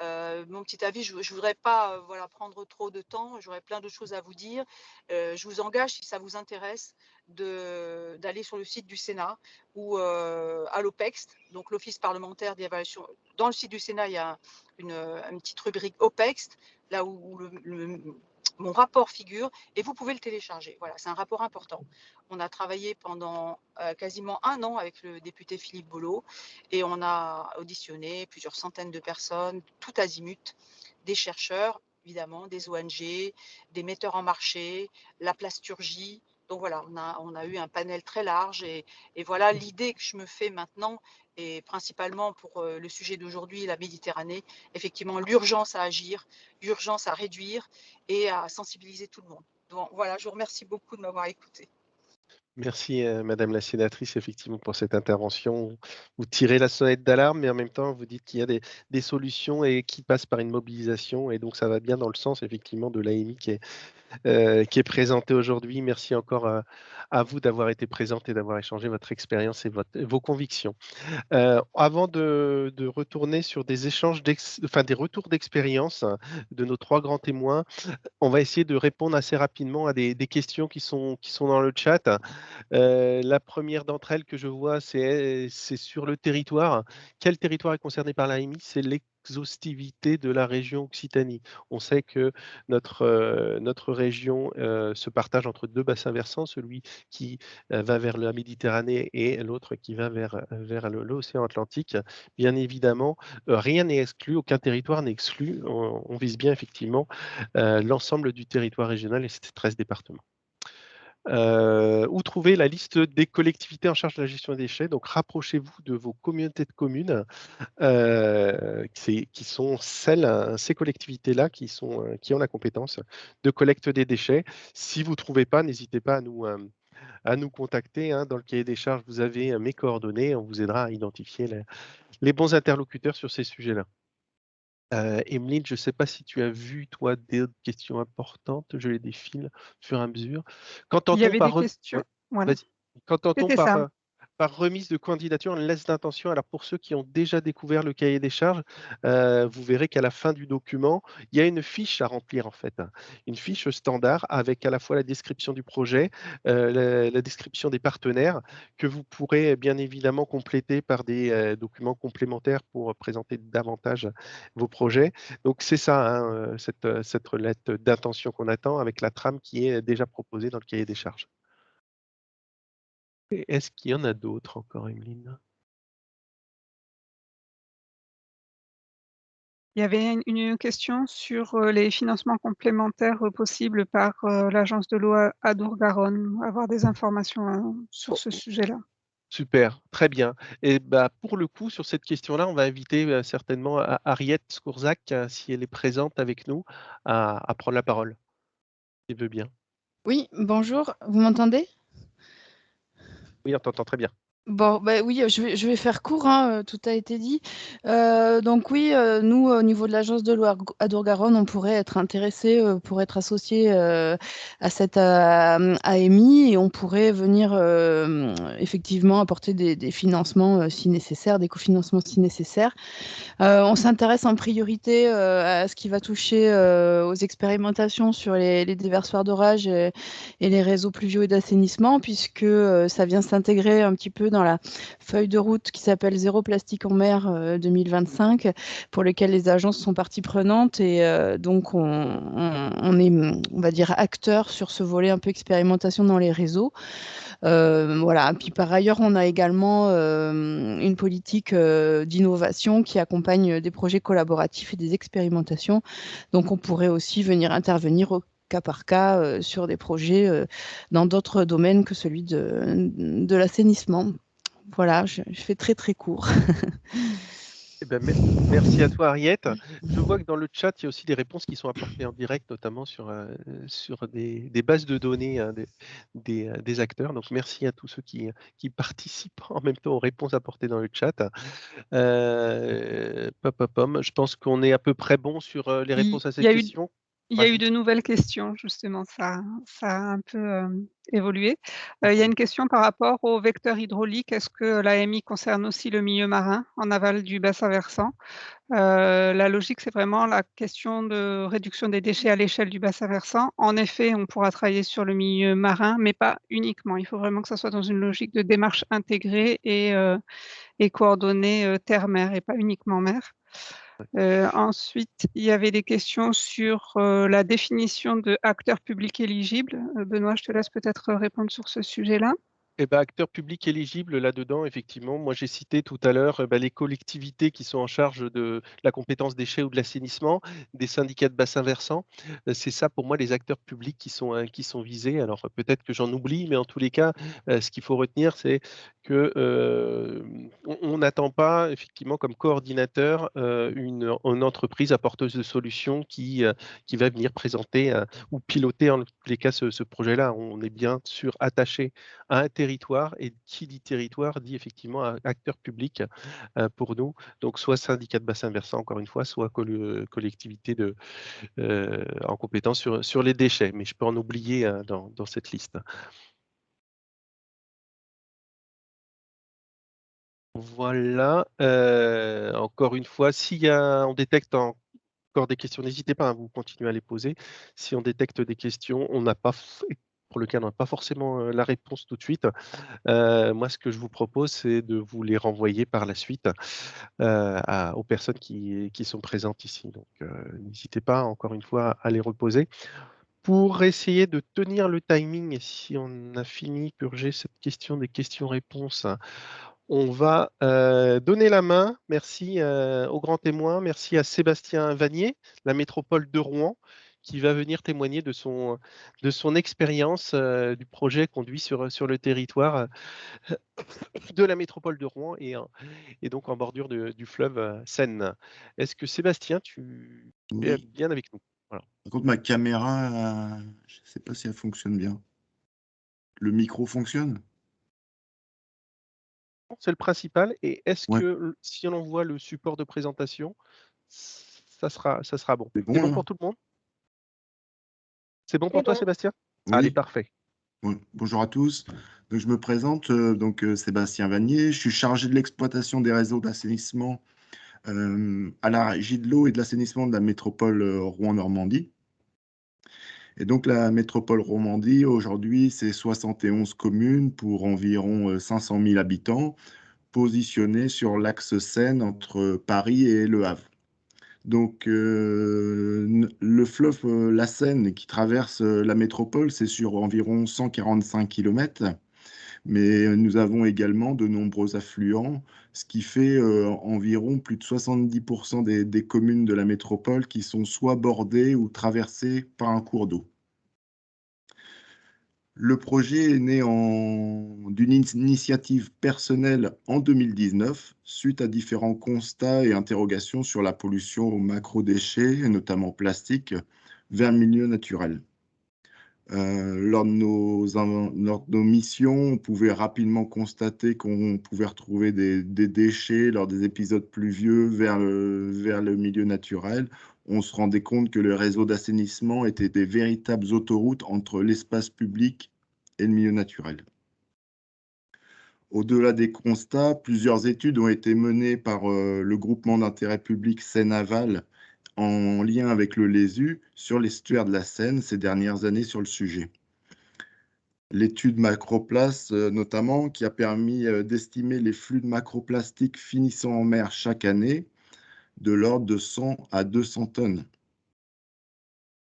mon petit avis. Je ne voudrais pas voilà, prendre trop de temps, j'aurais plein de choses à vous dire. Je vous engage, si ça vous intéresse, d'aller sur le site du Sénat ou à l'OPEX, donc l'Office parlementaire d'évaluation. Dans le site du Sénat, il y a une petite rubrique OPEX, là où mon rapport figure, et vous pouvez le télécharger. Voilà, c'est un rapport important. On a travaillé pendant quasiment 1 an avec le député Philippe Bollot, et on a auditionné plusieurs centaines de personnes, tout azimut, des chercheurs, évidemment, des ONG, des metteurs en marché, la plasturgie. Donc voilà, on a eu un panel très large, et voilà l'idée que je me fais maintenant, et principalement pour le sujet d'aujourd'hui, la Méditerranée, effectivement l'urgence à agir, l'urgence à réduire et à sensibiliser tout le monde. Donc voilà, je vous remercie beaucoup de m'avoir écouté. Merci, madame la sénatrice, effectivement, pour cette intervention. Vous tirez la sonnette d'alarme, mais en même temps, vous dites qu'il y a des solutions et qui passent par une mobilisation. Et donc, ça va bien dans le sens, effectivement, de l'AMI qui est présentée aujourd'hui. Merci encore à vous d'avoir été présente et d'avoir échangé votre expérience et vos convictions. Avant de retourner sur des échanges, enfin, des retours d'expérience de nos 3 grands témoins, on va essayer de répondre assez rapidement à des questions qui sont dans le chat. La première d'entre elles que je vois, c'est sur le territoire. Quel territoire est concerné par l'AMI? C'est l'exhaustivité de la région Occitanie. On sait que notre région se partage entre 2 bassins versants, celui qui va vers la Méditerranée et l'autre qui va vers l'océan Atlantique. Bien évidemment, rien n'est exclu, aucun territoire n'est exclu. On vise bien effectivement l'ensemble du territoire régional et c'est 13 départements. Où trouver la liste des collectivités en charge de la gestion des déchets. Donc, rapprochez-vous de vos communautés de communes, qui sont ces collectivités-là qui ont la compétence de collecte des déchets. Si vous ne trouvez pas, n'hésitez pas à nous contacter, hein. Dans le cahier des charges, vous avez mes coordonnées. On vous aidera à identifier les bons interlocuteurs sur ces sujets-là. Emeline, je ne sais pas si tu as vu, toi, d'autres questions importantes. Je les défile au fur et à mesure. Il y Qu'entend-on avait des par questions. Voilà, vas-y. Qu'entend-on c'était ça. par remise de candidature, une lettre d'intention? Alors, pour ceux qui ont déjà découvert le cahier des charges, vous verrez qu'à la fin du document, il y a une fiche à remplir, en fait, hein. Une fiche standard avec à la fois la description du projet, la description des partenaires, que vous pourrez bien évidemment compléter par des documents complémentaires pour présenter davantage vos projets. Donc, c'est ça, hein, cette lettre d'intention qu'on attend avec la trame qui est déjà proposée dans le cahier des charges. Et est-ce qu'il y en a d'autres encore, Emeline? Il y avait une question sur les financements complémentaires possibles par l'Agence de l'eau à Dour-Garonne, avoir des informations sur Oh, ce sujet-là. super, très bien. Et bah, pour le coup, sur cette question-là, on va inviter certainement Ariette Skourczak, si elle est présente avec nous, à prendre la parole, si elle veut bien. Oui, bonjour, vous m'entendez? Oui, on t'entend très bien. Bon, bah, oui, je vais faire court, hein, tout a été dit. Donc oui, nous, au niveau de l'agence de l'eau à Dour-Garonne, on pourrait être intéressés, pour être associés, à cette, AMI et on pourrait venir, effectivement apporter des financements, si nécessaire, des cofinancements si nécessaire. On s'intéresse en priorité, à ce qui va toucher, aux expérimentations sur les déversoirs d'orage, et les réseaux pluviaux et d'assainissement puisque, ça vient s'intégrer un petit peu dans la feuille de route qui s'appelle Zéro plastique en mer, 2025 pour lequel les agences sont partie prenante et donc on est, on va dire acteur sur ce volet un peu expérimentation dans les réseaux. Voilà. Puis par ailleurs, on a également une politique d'innovation qui accompagne des projets collaboratifs et des expérimentations. Donc on pourrait aussi venir intervenir au cas par cas sur des projets dans d'autres domaines que celui de l'assainissement. Voilà, je fais très très court. Eh ben, merci à toi, Ariette. Je vois que dans le chat, il y a aussi des réponses qui sont apportées en direct, notamment sur des bases de données des acteurs. Donc, merci à tous ceux qui participent en même temps aux réponses apportées dans le chat. Je pense qu'on est à peu près bon sur les réponses à Il ces y a eu questions. Il y a eu Vas-y. de nouvelles questions, justement, ça a un peu évolué. Il y a une question par rapport aux vecteurs hydrauliques. Est-ce que l'AMI concerne aussi le milieu marin en aval du bassin versant? La logique, c'est vraiment la question de réduction des déchets à l'échelle du bassin versant. En effet, on pourra travailler sur le milieu marin, mais pas uniquement. Il faut vraiment que ça soit dans une logique de démarche intégrée et coordonnée terre-mer et pas uniquement mer. Ensuite, il y avait des questions sur la définition de acteurs publics éligibles. Benoît, je te laisse peut-être répondre sur ce sujet-là. Eh ben, acteurs publics éligibles là-dedans, effectivement. Moi, j'ai cité tout à l'heure les collectivités qui sont en charge de la compétence déchets ou de l'assainissement, des syndicats de bassins versants. C'est ça, pour moi, les acteurs publics qui sont visés. Alors, peut-être que j'en oublie, mais en tous les cas, ce qu'il faut retenir, c'est que on n'attend pas, effectivement, comme coordinateur, une entreprise apporteuse de solutions qui va venir présenter ou piloter, en tous les cas, ce projet-là. On est bien sûr attaché à un territoire, et qui dit territoire dit effectivement acteur public pour nous, donc soit syndicat de bassin versant, encore une fois, soit collectivité en compétence sur les déchets, mais je peux en oublier dans cette liste. Voilà, encore une fois, on détecte encore des questions, n'hésitez pas, vous continuez à les poser. Si on détecte des questions, pour lesquelles on n'a pas forcément la réponse tout de suite, moi, ce que je vous propose, c'est de vous les renvoyer par la suite aux personnes qui sont présentes ici. Donc, n'hésitez pas, encore une fois, à les reposer. Pour essayer de tenir le timing, et si on a fini, purger cette question des questions-réponses, on va donner la main. Merci aux grands témoins. Merci à Sébastien Vanier, la métropole de Rouen, qui va venir témoigner de son expérience du projet conduit sur le territoire de la métropole de Rouen et donc en bordure du fleuve Seine. Est-ce que Sébastien, tu es Oui. bien avec nous? Voilà. Par contre, ma caméra, je ne sais pas si elle fonctionne bien. Le micro fonctionne? C'est le principal. Et est-ce Ouais. que si on envoie le support de présentation, ça sera bon? C'est C'est bon, bon là? pour tout le monde? C'est bon C'est pour toi, bon. Sébastien? Oui. Allez, parfait. Ouais. Bonjour à tous. Donc, je me présente, Sébastien Vanier. Je suis chargé de l'exploitation des réseaux d'assainissement à la Régie de l'eau et de l'assainissement de la métropole Rouen-Normandie. Et donc, la métropole Romandie, aujourd'hui, c'est 71 communes pour environ 500 000 habitants, positionnées sur l'axe Seine entre Paris et Le Havre. Donc, le fleuve, la Seine, qui traverse la métropole, c'est sur environ 145 km. mais nous avons également de nombreux affluents, ce qui fait environ plus de 70% des communes de la métropole qui sont soit bordées ou traversées par un cours d'eau. Le projet est né d'une initiative personnelle en 2019, suite à différents constats et interrogations sur la pollution aux macrodéchets, et notamment plastique, vers le milieu naturel. Lors de nos missions, on pouvait rapidement constater qu'on pouvait retrouver des déchets lors des épisodes pluvieux vers le milieu naturel. On se rendait compte que le réseau d'assainissement était des véritables autoroutes entre l'espace public et le milieu naturel. Au-delà des constats, plusieurs études ont été menées par le groupement d'intérêt public Seine-Aval en lien avec le LESU sur l'estuaire de la Seine ces dernières années sur le sujet. L'étude Macroplace, notamment, qui a permis d'estimer les flux de macroplastiques finissant en mer chaque année, de l'ordre de 100 à 200 tonnes.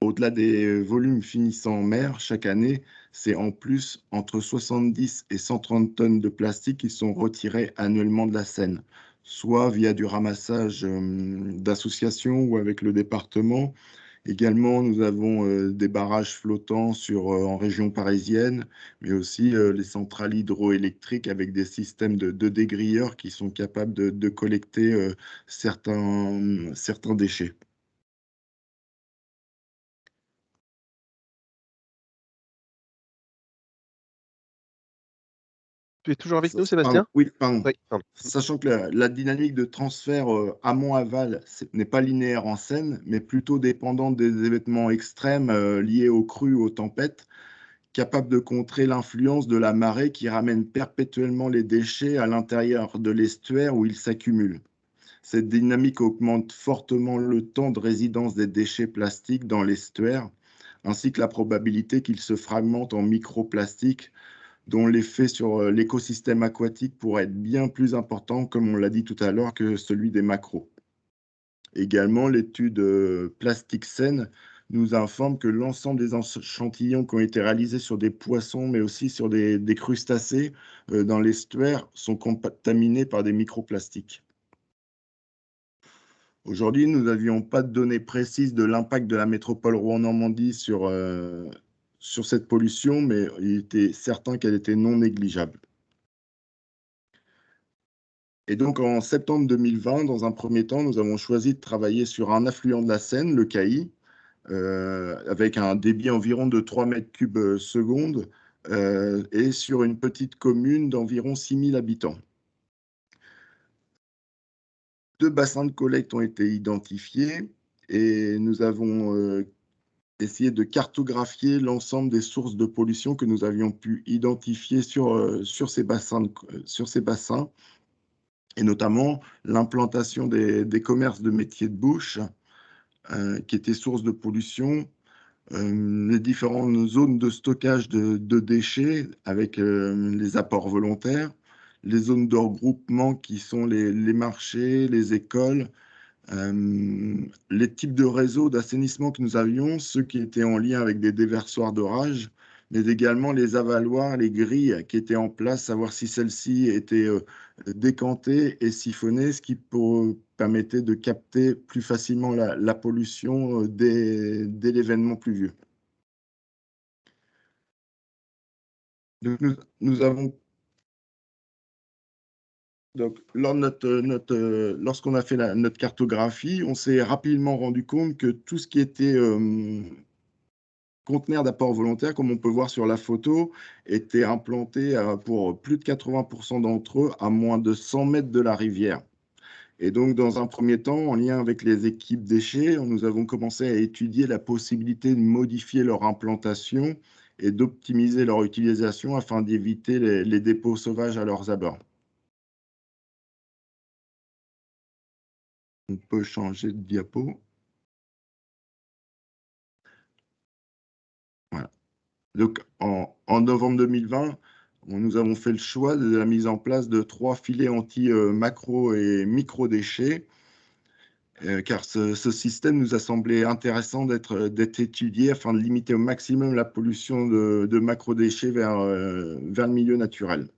Au-delà des volumes finissant en mer chaque année, c'est en plus entre 70 et 130 tonnes de plastique qui sont retirées annuellement de la Seine, soit via du ramassage d'associations ou avec le département. Également, nous avons des barrages flottants en région parisienne, mais aussi les centrales hydroélectriques avec des systèmes de dégrilleurs qui sont capables de collecter certains déchets. Tu es toujours avec nous, Sébastien? Oui, pardon. Oui, pardon. Sachant que la dynamique de transfert amont-aval n'est pas linéaire en Seine, mais plutôt dépendante des événements extrêmes liés aux crues ou aux tempêtes, capable de contrer l'influence de la marée qui ramène perpétuellement les déchets à l'intérieur de l'estuaire où ils s'accumulent. Cette dynamique augmente fortement le temps de résidence des déchets plastiques dans l'estuaire, ainsi que la probabilité qu'ils se fragmentent en microplastiques, dont l'effet sur l'écosystème aquatique pourrait être bien plus important, comme on l'a dit tout à l'heure, que celui des macros. Également, l'étude Plastique Seine nous informe que l'ensemble des échantillons qui ont été réalisés sur des poissons, mais aussi sur des crustacés dans l'estuaire, sont contaminés par des microplastiques. Aujourd'hui, nous n'avions pas de données précises de l'impact de la métropole Rouen-Normandie sur cette pollution, mais il était certain qu'elle était non négligeable. Et donc, en septembre 2020, dans un premier temps, nous avons choisi de travailler sur un affluent de la Seine, le Cailly, avec un débit environ de 3 mètres cubes secondes et sur une petite commune d'environ 6 000 habitants. 2 bassins de collecte ont été identifiés et nous avons essayé de cartographier l'ensemble des sources de pollution que nous avions pu identifier sur ces bassins, et notamment l'implantation des commerces de métiers de bouche qui étaient source de pollution, les différentes zones de stockage de déchets avec les apports volontaires, les zones de regroupement qui sont les marchés, les écoles, les types de réseaux d'assainissement que nous avions, ceux qui étaient en lien avec des déversoirs d'orage, mais également les avaloirs, les grilles qui étaient en place, savoir si celles-ci étaient décantées et siphonnées, ce qui permettait de capter plus facilement la pollution dès l'événement pluvieux. Donc, nous avons donc, lorsqu'on a fait notre cartographie, on s'est rapidement rendu compte que tout ce qui était conteneur d'apport volontaire, comme on peut voir sur la photo, était implanté pour plus de 80% d'entre eux à moins de 100 mètres de la rivière. Et donc, dans un premier temps, en lien avec les équipes déchets, nous avons commencé à étudier la possibilité de modifier leur implantation et d'optimiser leur utilisation afin d'éviter les dépôts sauvages à leurs abords. On peut changer de diapo. Voilà. Donc, en novembre 2020, nous avons fait le choix de la mise en place de 3 filets anti-macro et micro-déchets car ce système nous a semblé intéressant d'être étudié afin de limiter au maximum la pollution de macrodéchets vers le milieu naturel.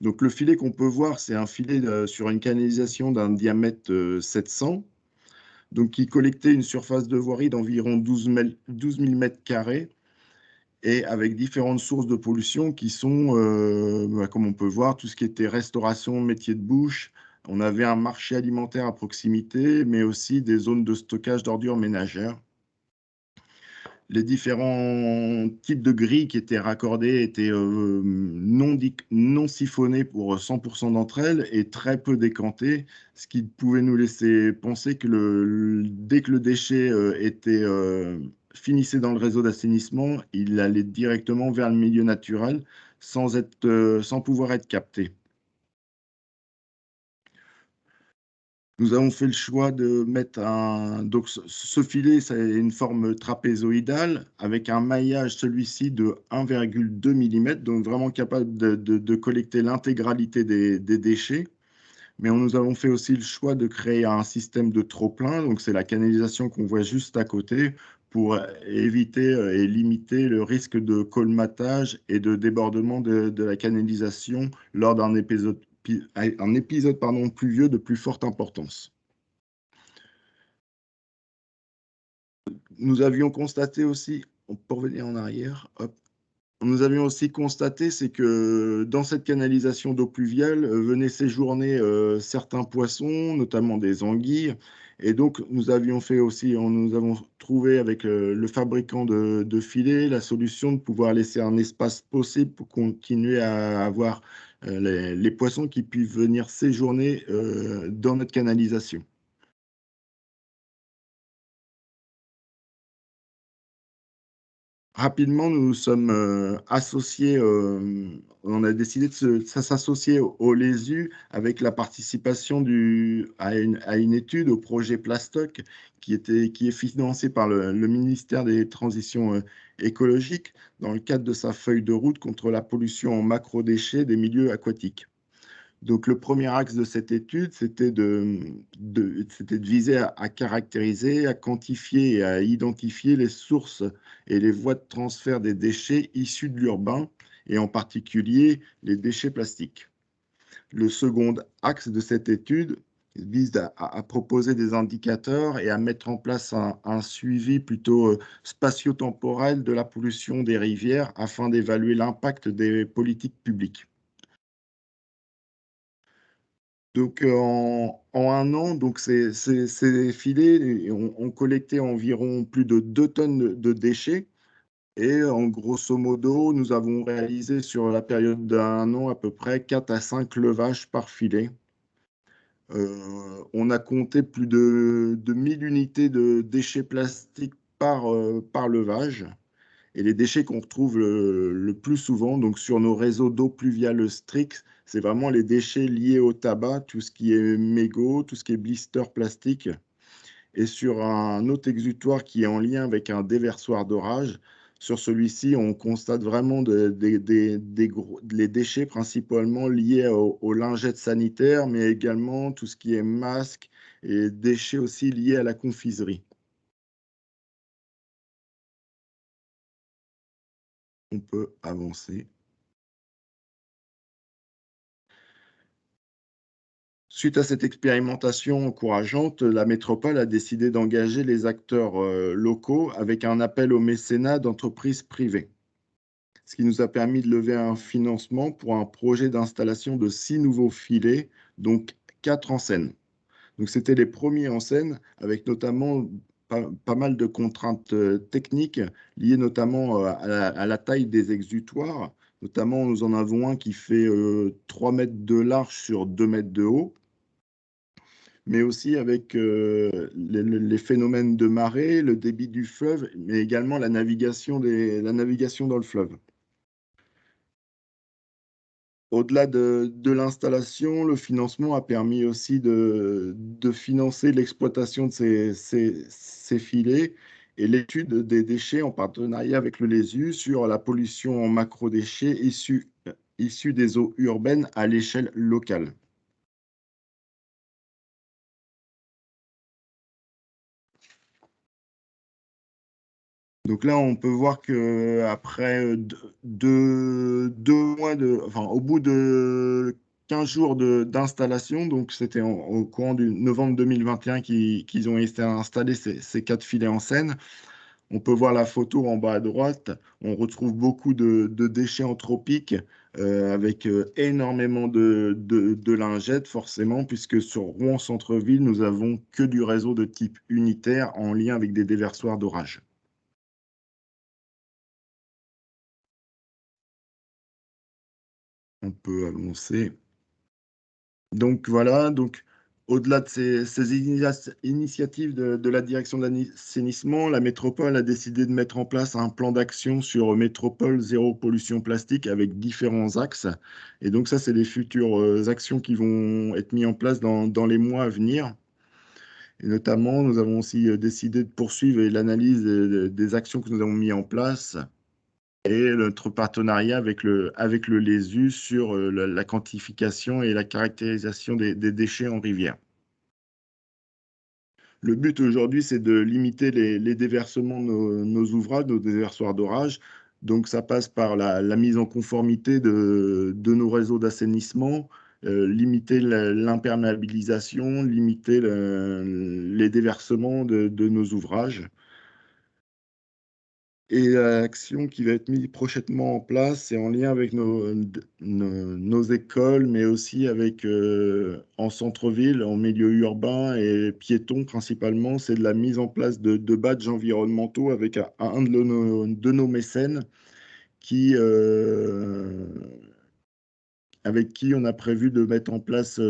Donc le filet qu'on peut voir, c'est un filet sur une canalisation d'un diamètre 700, donc qui collectait une surface de voirie d'environ 12 000 mètres carrés, et avec différentes sources de pollution qui sont, comme on peut voir, tout ce qui était restauration, métier de bouche. On avait un marché alimentaire à proximité, mais aussi des zones de stockage d'ordures ménagères. Les différents types de grilles qui étaient raccordées étaient non siphonnées pour 100% d'entre elles et très peu décantées, ce qui pouvait nous laisser penser que dès que le déchet finissait dans le réseau d'assainissement, il allait directement vers le milieu naturel sans pouvoir être capté. Nous avons fait le choix de mettre donc ce filet, c'est une forme trapézoïdale avec un maillage, celui-ci, de 1,2 mm, donc vraiment capable de collecter l'intégralité des déchets. Mais nous avons fait aussi le choix de créer un système de trop-plein, donc c'est la canalisation qu'on voit juste à côté, pour éviter et limiter le risque de colmatage et de débordement de la canalisation lors d'un épisode pluvieux de plus forte importance. Nous avions constaté aussi, pour revenir en arrière, nous avions aussi constaté, c'est que dans cette canalisation d'eau pluviale venaient séjourner certains poissons, notamment des anguilles. Et donc, nous avons trouvé avec le fabricant de filets la solution de pouvoir laisser un espace possible pour continuer à avoir les poissons qui puissent venir séjourner dans notre canalisation. Rapidement, nous sommes associés, on a décidé de s'associer au LESU avec la participation à une étude au projet Plastoc qui est financé par le ministère des Transitions écologiques dans le cadre de sa feuille de route contre la pollution en macrodéchets des milieux aquatiques. Donc, le premier axe de cette étude, c'était de viser à caractériser, à quantifier et à identifier les sources et les voies de transfert des déchets issus de l'urbain, et en particulier les déchets plastiques. Le second axe de cette étude vise à proposer des indicateurs et à mettre en place un suivi plutôt spatio-temporel de la pollution des rivières afin d'évaluer l'impact des politiques publiques. Donc, en un an, donc ces filets ont collecté environ plus de 2 tonnes de déchets. Et en grosso modo, nous avons réalisé sur la période d'un an à peu près 4 à 5 levages par filet. On a compté plus de 1000 unités de déchets plastiques par levage. Et les déchets qu'on retrouve le plus souvent donc sur nos réseaux d'eau pluviale stricts, c'est vraiment les déchets liés au tabac, tout ce qui est mégots, tout ce qui est blister plastique. Et sur un autre exutoire qui est en lien avec un déversoir d'orage, sur celui-ci, on constate vraiment les déchets principalement liés aux lingettes sanitaires, mais également tout ce qui est masques et déchets aussi liés à la confiserie. On peut avancer. Suite à cette expérimentation encourageante, la métropole a décidé d'engager les acteurs locaux avec un appel au mécénat d'entreprises privées, ce qui nous a permis de lever un financement pour un projet d'installation de 6 nouveaux filets, donc 4 en Seine. Donc c'était les premiers en Seine, avec notamment pas mal de contraintes techniques liées notamment à la taille des exutoires. Notamment, nous en avons un qui fait 3 mètres de large sur 2 mètres de haut, mais aussi avec les phénomènes de marée, le débit du fleuve, mais également la navigation dans le fleuve. Au-delà de l'installation, le financement a permis aussi de financer l'exploitation de ces filets et l'étude des déchets en partenariat avec le LESU sur la pollution en macrodéchets issus des eaux urbaines à l'échelle locale. Donc là, on peut voir qu'après deux mois enfin, au bout de 15 jours d'installation, donc c'était au courant du novembre 2021 qu'ils ont été installés ces 4 filets en Seine. On peut voir la photo en bas à droite. On retrouve beaucoup de déchets anthropiques avec énormément de lingettes, forcément, puisque sur Rouen Centre-Ville, nous avons que du réseau de type unitaire en lien avec des déversoirs d'orage. On peut avancer. Donc voilà, donc au-delà de ces initiatives de la direction de l'assainissement, la métropole a décidé de mettre en place un plan d'action sur métropole zéro pollution plastique avec différents axes. Et donc ça, c'est les futures actions qui vont être mises en place dans les mois à venir. Et notamment, nous avons aussi décidé de poursuivre l'analyse des actions que nous avons mises en place et notre partenariat avec le LESU sur la quantification et la caractérisation des déchets en rivière. Le but aujourd'hui, c'est de limiter les déversements de nos ouvrages, nos déversoirs d'orage. Donc, ça passe par la mise en conformité de nos réseaux d'assainissement, limiter l'imperméabilisation, limiter les déversements de nos ouvrages. Et l'action qui va être mise prochainement en place, c'est en lien avec nos écoles, mais aussi avec en centre-ville, en milieu urbain et piéton principalement, c'est de la mise en place de badges environnementaux avec un de nos mécènes qui, avec qui on a prévu de mettre en place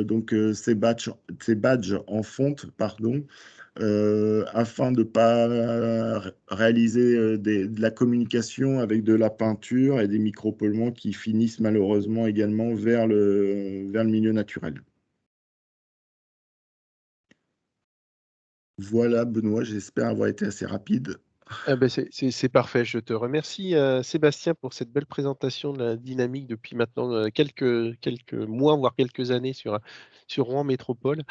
ces badges en fonte, pardon, afin de ne pas réaliser de la communication avec de la peinture et des micropolluants qui finissent malheureusement également vers le milieu naturel. Voilà, Benoît, j'espère avoir été assez rapide. Ah ben c'est parfait. Je te remercie, Sébastien, pour cette belle présentation de la dynamique depuis maintenant quelques mois, voire quelques années sur Rouen Métropole.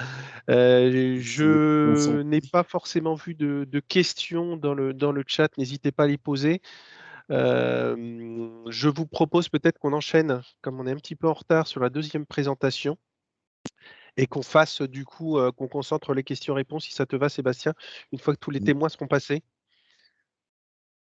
Je n'ai pas forcément vu de questions dans le chat. N'hésitez pas à les poser. Je vous propose peut-être qu'on enchaîne, comme on est un petit peu en retard sur la deuxième présentation, et qu'on fasse du coup, qu'on concentre les questions-réponses, si ça te va, Sébastien, une fois que tous les témoins seront passés.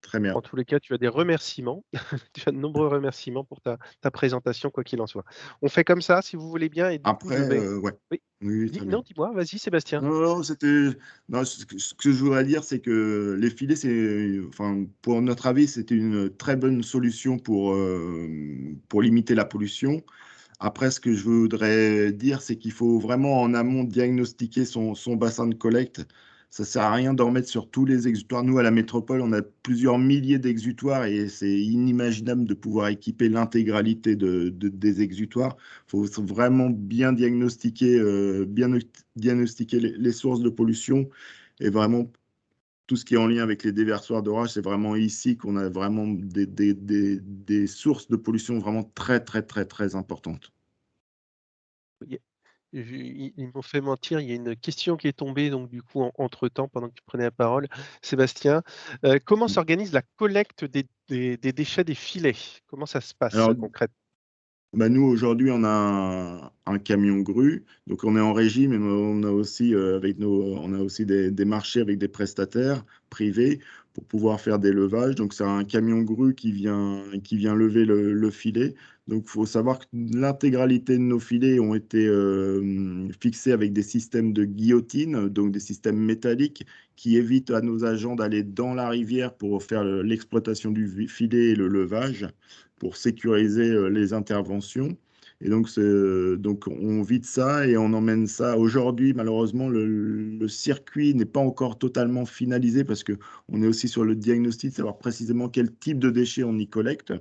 Très bien. En tous les cas, tu as des remerciements. Tu as de nombreux remerciements pour ta présentation, quoi qu'il en soit. On fait comme ça, si vous voulez bien. Et du coup, je Après, vais. ouais. Oui. Oui, très bien. Non, dis-moi, vas-y, Sébastien. Non, ce que je voudrais dire, c'est que les filets, enfin, pour notre avis, c'était une très bonne solution pour limiter la pollution. Après, ce que je voudrais dire, c'est qu'il faut vraiment en amont diagnostiquer son bassin de collecte. Ça ne sert à rien d'en remettre sur tous les exutoires. Nous, à la métropole, on a plusieurs milliers d'exutoires et c'est inimaginable de pouvoir équiper l'intégralité des exutoires. Il faut vraiment bien diagnostiquer, les sources de pollution et vraiment tout ce qui est en lien avec les déversoirs d'orage. C'est vraiment ici qu'on a vraiment des sources de pollution vraiment très, très, très, très importantes. Ils m'ont fait mentir. Il y a une question qui est tombée, donc du coup, entre-temps, pendant que tu prenais la parole, Sébastien. Comment s'organise la collecte des déchets des filets? Comment ça se passe Alors, concrètement? bah nous, aujourd'hui, on a un camion grue. Donc, on est en régie, mais on a aussi, on a aussi des marchés avec des prestataires privés pour pouvoir faire des levages. Donc, c'est un camion grue qui vient lever le filet. Donc, il faut savoir que l'intégralité de nos filets ont été fixés avec des systèmes de guillotine, donc des systèmes métalliques qui évitent à nos agents d'aller dans la rivière pour faire l'exploitation du filet et le levage, pour sécuriser les interventions. Et donc, on vide ça et on emmène ça. Aujourd'hui, malheureusement, le circuit n'est pas encore totalement finalisé parce qu'on est aussi sur le diagnostic, savoir précisément quel type de déchets on y collecte.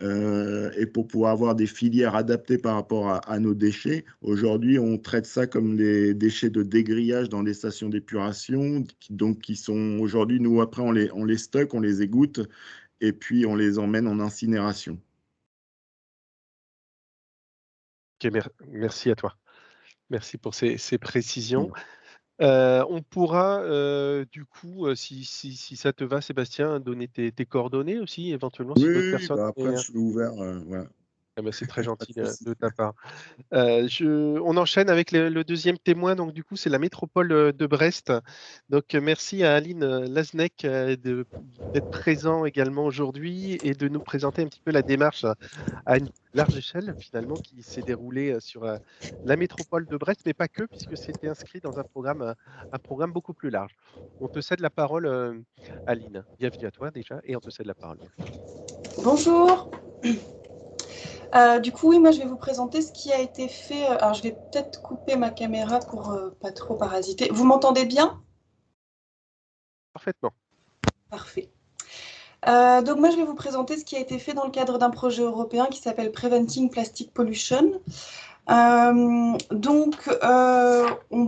Et pour pouvoir avoir des filières adaptées par rapport à nos déchets. Aujourd'hui, on traite ça comme des déchets de dégrillage dans les stations d'épuration, qui sont aujourd'hui, nous, après, on les stocke, on les égoutte, et puis on les emmène en incinération. Ok, merci à toi. Merci pour ces précisions. On pourra, du coup, si ça te va, Sébastien, donner tes coordonnées aussi, éventuellement, si d'autres Oui, personnes. bah après, je suis ouvert. Voilà. Ah bah, c'est très Pas de gentil souci. de ta part. On enchaîne avec le deuxième témoin, donc du coup, c'est la métropole de Brest. Donc, merci à Aline Laznek d'être présent également aujourd'hui et de nous présenter un petit peu la démarche à une large échelle, finalement, qui s'est déroulée sur la métropole de Brest, mais pas que, puisque c'était inscrit dans un programme beaucoup plus large. On te cède la parole, Aline. Bienvenue à toi déjà, et on te cède la parole. Bonjour. Du coup, oui, moi je vais vous présenter ce qui a été fait. Alors, je vais peut-être couper ma caméra pour pas trop parasiter. Vous m'entendez bien? Parfaitement. Parfait. Donc, moi je vais vous présenter ce qui a été fait dans le cadre d'un projet européen qui s'appelle Preventing Plastic Pollution. On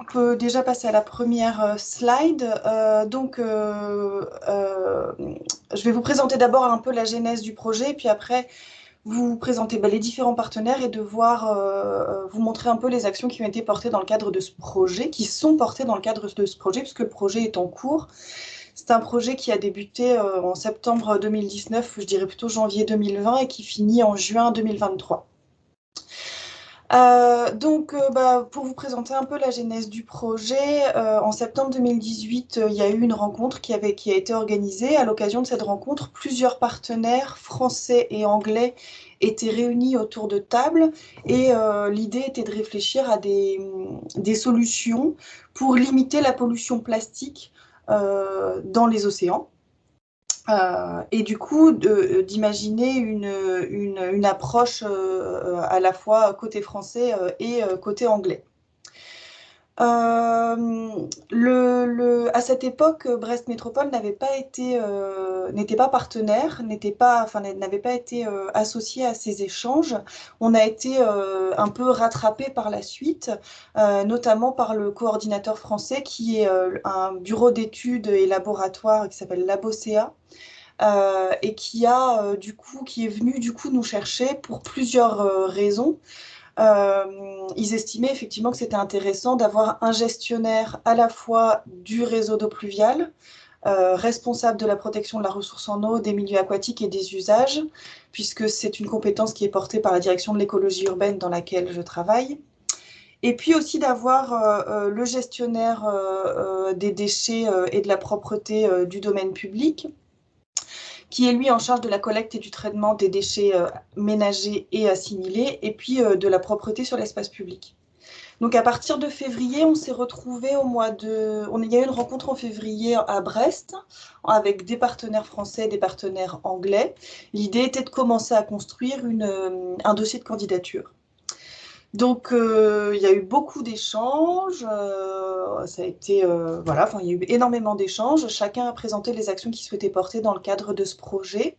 peut déjà passer à la première slide. Je vais vous présenter d'abord un peu la genèse du projet, puis après vous présenter les différents partenaires et de vous montrer un peu les actions qui ont été portées dans le cadre de ce projet, qui sont portées dans le cadre de ce projet, puisque le projet est en cours. C'est un projet qui a débuté en septembre 2019, je dirais plutôt janvier 2020, et qui finit en juin 2023. Pour vous présenter un peu la genèse du projet, en septembre 2018, il y a eu une rencontre qui a été organisée. À l'occasion de cette rencontre, plusieurs partenaires français et anglais étaient réunis autour de table et l'idée était de réfléchir à des solutions pour limiter la pollution plastique dans les océans. Et du coup, d'imaginer une approche à la fois côté français et côté anglais. À cette époque, Brest Métropole n'était pas partenaire, n'avait pas été associé à ces échanges. On a été un peu rattrapé par la suite, notamment par le coordinateur français qui est un bureau d'études et laboratoire qui s'appelle Labocea. Et qui est venu du coup nous chercher pour plusieurs raisons. Ils estimaient effectivement que c'était intéressant d'avoir un gestionnaire à la fois du réseau d'eau pluviale, responsable de la protection de la ressource en eau, des milieux aquatiques et des usages, puisque c'est une compétence qui est portée par la direction de l'écologie urbaine dans laquelle je travaille. Et puis aussi d'avoir le gestionnaire des déchets et de la propreté du domaine public, qui est lui en charge de la collecte et du traitement des déchets ménagers et assimilés, et puis de la propreté sur l'espace public. Donc à partir de février, on s'est retrouvés il y a eu une rencontre en février à Brest, avec des partenaires français, des partenaires anglais. L'idée était de commencer à construire un dossier de candidature. Donc, il y a eu beaucoup d'échanges, il y a eu énormément d'échanges. Chacun a présenté les actions qu'il souhaitait porter dans le cadre de ce projet.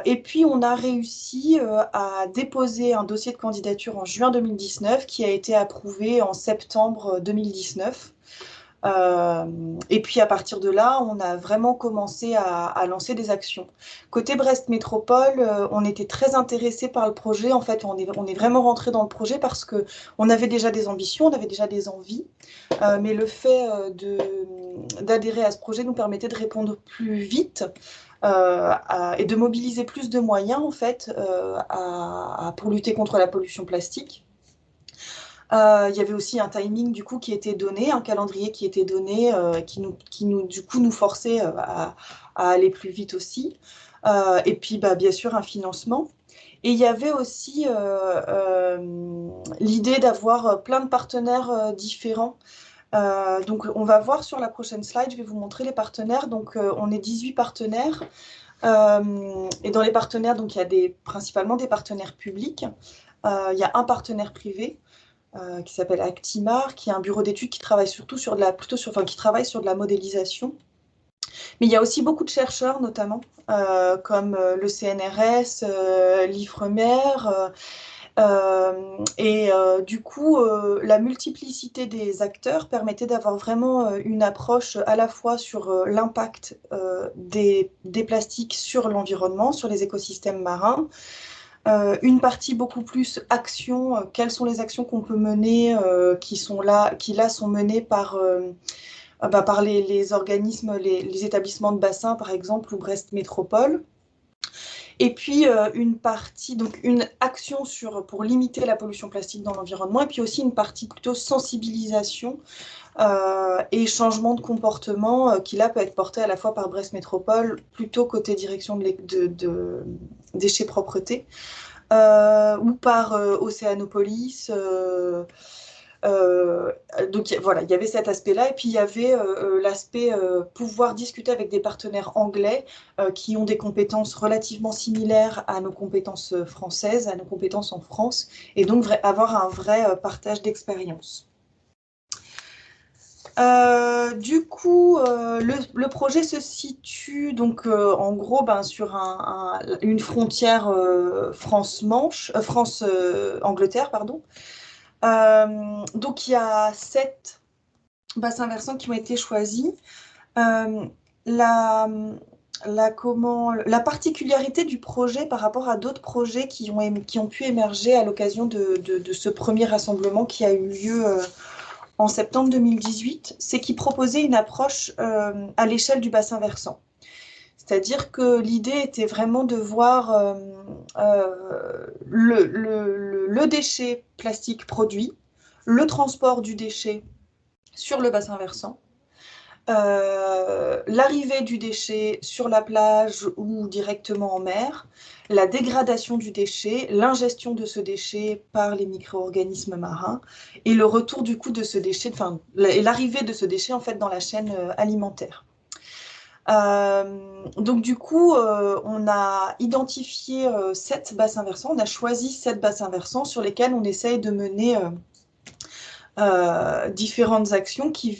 Et puis, on a réussi à déposer un dossier de candidature en juin 2019 qui a été approuvé en septembre 2019. Et puis à partir de là, on a vraiment commencé à lancer des actions. Côté Brest Métropole, on était très intéressés par le projet. En fait, on est vraiment rentré dans le projet parce qu'on avait déjà des ambitions, on avait déjà des envies. Mais le fait d'adhérer à ce projet nous permettait de répondre plus vite et de mobiliser plus de moyens en fait, pour lutter contre la pollution plastique. Il y avait aussi un timing du coup qui était donné, un calendrier qui était donné, qui nous forçait à aller plus vite aussi. Et puis bien sûr un financement. Et il y avait aussi l'idée d'avoir plein de partenaires différents. Donc on va voir sur la prochaine slide, je vais vous montrer les partenaires. Donc on est 18 partenaires. Et dans les partenaires, donc, il y a principalement des partenaires publics. Il y a un partenaire privé. Qui s'appelle Actimar, qui est un bureau d'études qui travaille surtout sur de la modélisation. Mais il y a aussi beaucoup de chercheurs, notamment, comme le CNRS, l'IFREMER, du coup, la multiplicité des acteurs permettait d'avoir vraiment une approche à la fois sur l'impact des plastiques sur l'environnement, sur les écosystèmes marins, une partie beaucoup plus action, quelles sont les actions qu'on peut mener, qui sont menées par les organismes, les établissements de bassin, par exemple, ou Brest Métropole. Et puis une partie, donc une action pour limiter la pollution plastique dans l'environnement, et puis aussi une partie plutôt sensibilisation et changement de comportement qui là peut être porté à la fois par Brest Métropole, plutôt côté direction de déchets propreté, ou par Océanopolis. Donc voilà, il y avait cet aspect-là, et puis il y avait l'aspect pouvoir discuter avec des partenaires anglais qui ont des compétences relativement similaires à nos compétences françaises, à nos compétences en France, et donc avoir un vrai partage d'expérience. Du coup, le projet se situe donc en gros sur une frontière France-Angleterre, pardon. Donc il y a 7 bassins versants qui ont été choisis. La particularité du projet par rapport à d'autres projets qui ont pu émerger à l'occasion de ce premier rassemblement qui a eu lieu en septembre 2018, c'est qu'il proposait une approche à l'échelle du bassin versant. C'est-à-dire que l'idée était vraiment de voir le déchet plastique produit, le transport du déchet sur le bassin versant, l'arrivée du déchet sur la plage ou directement en mer, la dégradation du déchet, l'ingestion de ce déchet par les micro-organismes marins et le retour du coup de ce déchet, et l'arrivée de ce déchet en fait dans la chaîne alimentaire. Donc du coup, on a identifié 7 bassins versants, on a choisi 7 bassins versants sur lesquels on essaye de mener différentes actions qui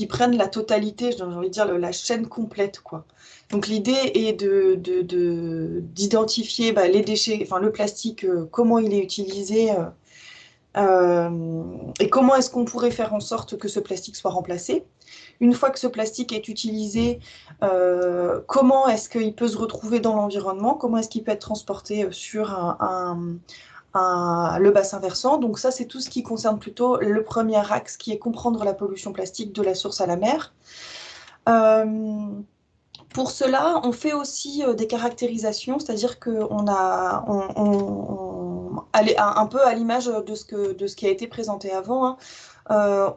prennent la totalité, j'ai envie de dire la chaîne complète, quoi. Donc l'idée est d'identifier les déchets, le plastique, comment il est utilisé et comment est-ce qu'on pourrait faire en sorte que ce plastique soit remplacé. Une fois que ce plastique est utilisé, comment est-ce qu'il peut se retrouver dans l'environnement, comment est-ce qu'il peut être transporté sur le bassin versant. Donc ça, c'est tout ce qui concerne plutôt le premier axe, qui est comprendre la pollution plastique de la source à la mer. Pour cela, on fait aussi des caractérisations, c'est-à-dire qu'on a, un peu à l'image de ce qui a été présenté avant, hein,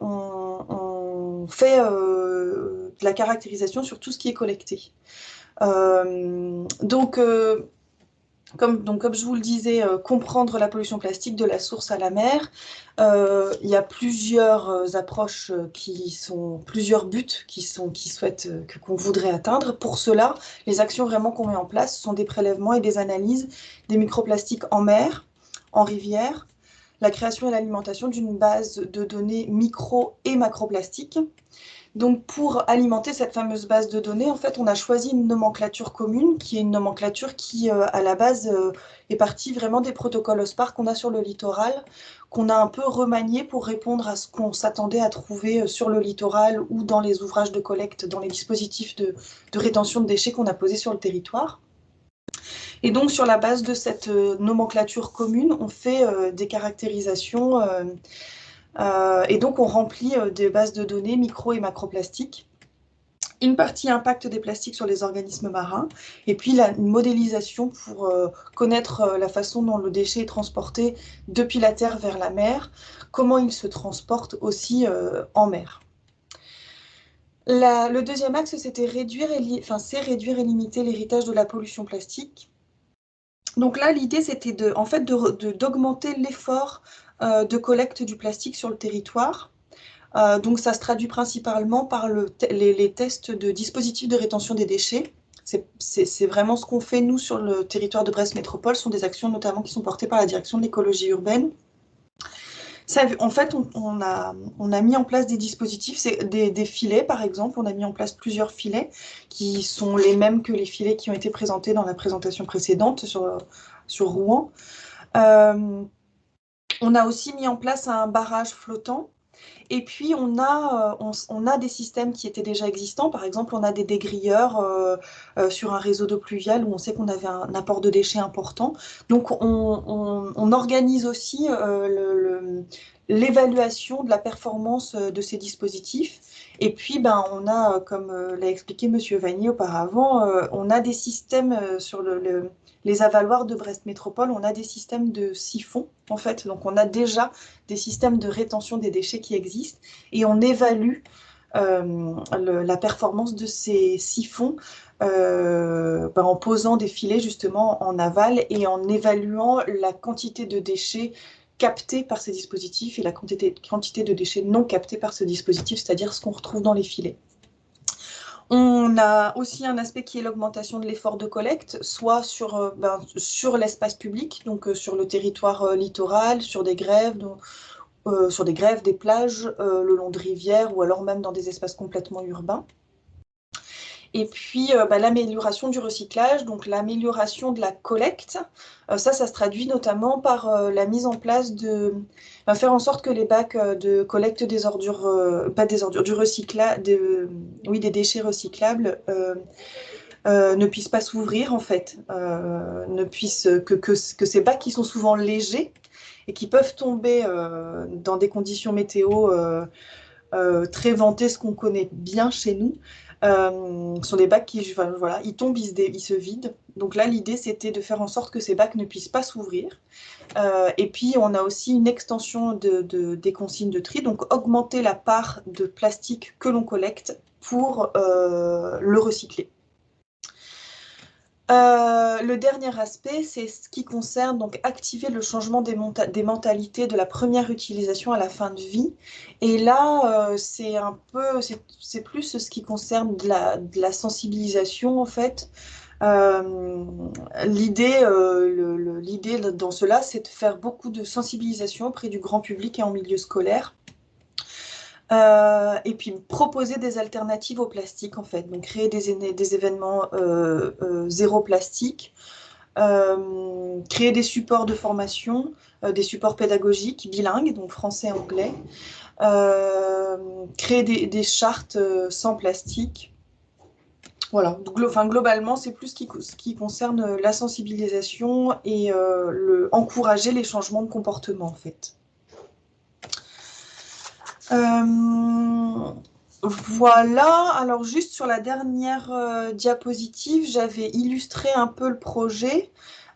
on fait de la caractérisation sur tout ce qui est collecté. Comme je vous le disais, comprendre la pollution plastique de la source à la mer, il y a plusieurs approches plusieurs buts qu'on voudrait atteindre. Pour cela, les actions vraiment qu'on met en place sont des prélèvements et des analyses des microplastiques en mer, en rivière, la création et l'alimentation d'une base de données micro et macroplastiques. Donc, pour alimenter cette fameuse base de données, en fait, on a choisi une nomenclature commune, qui est une nomenclature qui, à la base, est partie vraiment des protocoles OSPAR qu'on a sur le littoral, qu'on a un peu remanié pour répondre à ce qu'on s'attendait à trouver sur le littoral ou dans les ouvrages de collecte, dans les dispositifs de rétention de déchets qu'on a posés sur le territoire. Et donc, sur la base de cette nomenclature commune, on fait des caractérisations et donc, on remplit des bases de données micro et macroplastiques. Une partie impact des plastiques sur les organismes marins, et puis une modélisation pour connaître la façon dont le déchet est transporté depuis la terre vers la mer, comment il se transporte aussi en mer. Le deuxième axe, c'était réduire et limiter l'héritage de la pollution plastique. Donc là, l'idée, c'était d'augmenter l'effort de collecte du plastique sur le territoire. Donc ça se traduit principalement par les tests de dispositifs de rétention des déchets. C'est vraiment ce qu'on fait, nous, sur le territoire de Brest Métropole. Ce sont des actions notamment qui sont portées par la direction de l'écologie urbaine. En fait, on a mis en place des dispositifs, des filets, par exemple. On a mis en place plusieurs filets qui sont les mêmes que les filets qui ont été présentés dans la présentation précédente sur Rouen. On a aussi mis en place un barrage flottant. Et puis, on a des systèmes qui étaient déjà existants. Par exemple, on a des dégrilleurs sur un réseau d'eau pluviale où on sait qu'on avait un apport de déchets important. Donc, on organise aussi l'évaluation de la performance de ces dispositifs. Et puis, on a, comme l'a expliqué M. Vanier auparavant, on a des systèmes sur les avaloirs de Brest Métropole, on a des systèmes de siphons, en fait. Donc, on a déjà des systèmes de rétention des déchets qui existent et on évalue la performance de ces siphons en posant des filets justement en aval et en évaluant la quantité de déchets captés par ces dispositifs et la quantité de déchets non captés par ce dispositif, c'est-à-dire ce qu'on retrouve dans les filets. On a aussi un aspect qui est l'augmentation de l'effort de collecte, soit sur l'espace public, donc sur le territoire littoral, sur des grèves, des plages, le long de rivières ou alors même dans des espaces complètement urbains. Et puis, l'amélioration du recyclage, donc l'amélioration de la collecte, ça se traduit notamment par la mise en place faire en sorte que les bacs de collecte des ordures, pas des ordures, du recyclage, des déchets recyclables ne puissent pas s'ouvrir en fait, que ces bacs qui sont souvent légers et qui peuvent tomber dans des conditions météo très ventées, ce qu'on connaît bien chez nous, sont des bacs qui, ils tombent, ils se vident. Donc là, l'idée, c'était de faire en sorte que ces bacs ne puissent pas s'ouvrir. Et puis, on a aussi une extension des consignes de tri, donc augmenter la part de plastique que l'on collecte pour le recycler. Le dernier aspect, c'est ce qui concerne donc activer le changement des mentalités de la première utilisation à la fin de vie. Et là, c'est plus ce qui concerne de la sensibilisation en fait. L'idée dans cela, c'est de faire beaucoup de sensibilisation auprès du grand public et en milieu scolaire. Et puis proposer des alternatives au plastique en fait, donc créer des événements zéro plastique, créer des supports de formation, des supports pédagogiques bilingues, donc français-anglais, créer des chartes sans plastique. Voilà, donc, globalement, c'est plus ce qui concerne la sensibilisation et encourager les changements de comportement en fait. Voilà, alors juste sur la dernière diapositive, j'avais illustré un peu le projet.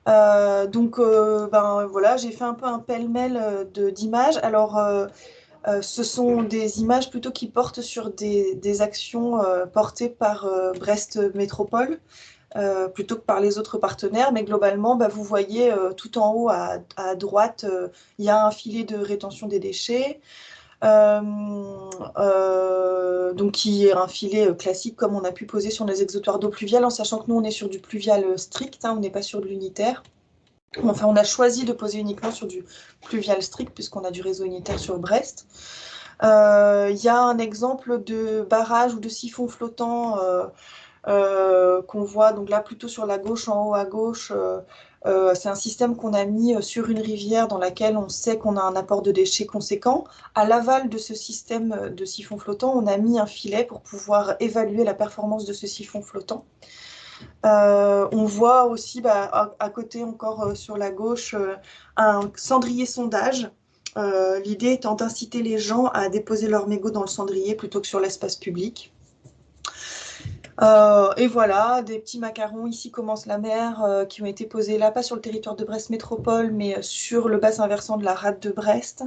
Voilà, j'ai fait un peu un pêle-mêle d'images. Alors, ce sont des images plutôt qui portent sur des actions portées par Brest Métropole, plutôt que par les autres partenaires. Mais globalement, vous voyez tout en haut à droite, il y a un filet de rétention des déchets. Donc qui est un filet classique comme on a pu poser sur les exutoires d'eau pluviale, en sachant que nous on est sur du pluvial strict, on n'est pas sur de l'unitaire. Enfin, on a choisi de poser uniquement sur du pluvial strict puisqu'on a du réseau unitaire sur Brest. Il y a un exemple de barrage ou de siphon flottant qu'on voit donc là plutôt sur la gauche, en haut à gauche. C'est un système qu'on a mis sur une rivière dans laquelle on sait qu'on a un apport de déchets conséquent. À l'aval de ce système de siphon flottant, on a mis un filet pour pouvoir évaluer la performance de ce siphon flottant. On voit aussi à côté encore sur la gauche un cendrier sondage. L'idée étant d'inciter les gens à déposer leurs mégots dans le cendrier plutôt que sur l'espace public. Et voilà, des petits macarons, ici commence la mer, qui ont été posés là, pas sur le territoire de Brest Métropole, mais sur le bassin versant de la rade de Brest.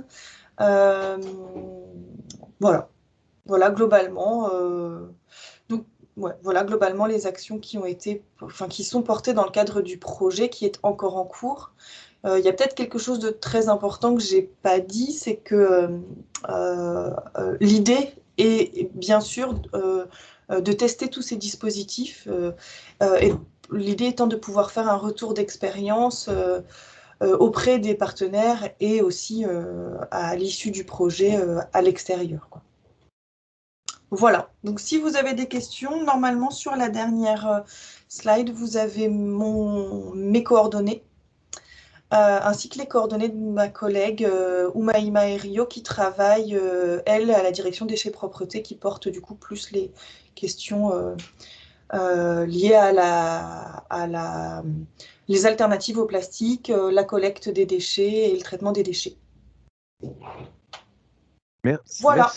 Voilà, globalement. Voilà globalement les actions qui sont portées dans le cadre du projet qui est encore en cours. Il y a peut-être quelque chose de très important que j'ai pas dit, c'est que l'idée est bien sûr de tester tous ces dispositifs, et l'idée étant de pouvoir faire un retour d'expérience auprès des partenaires et aussi à l'issue du projet à l'extérieur. Voilà, donc si vous avez des questions, normalement sur la dernière slide, vous avez mes coordonnées. ainsi que les coordonnées de ma collègue Oumaïma Erio qui travaille, elle, à la direction déchets propreté, qui porte du coup plus les questions liées à les alternatives au plastique, la collecte des déchets et le traitement des déchets. Voilà.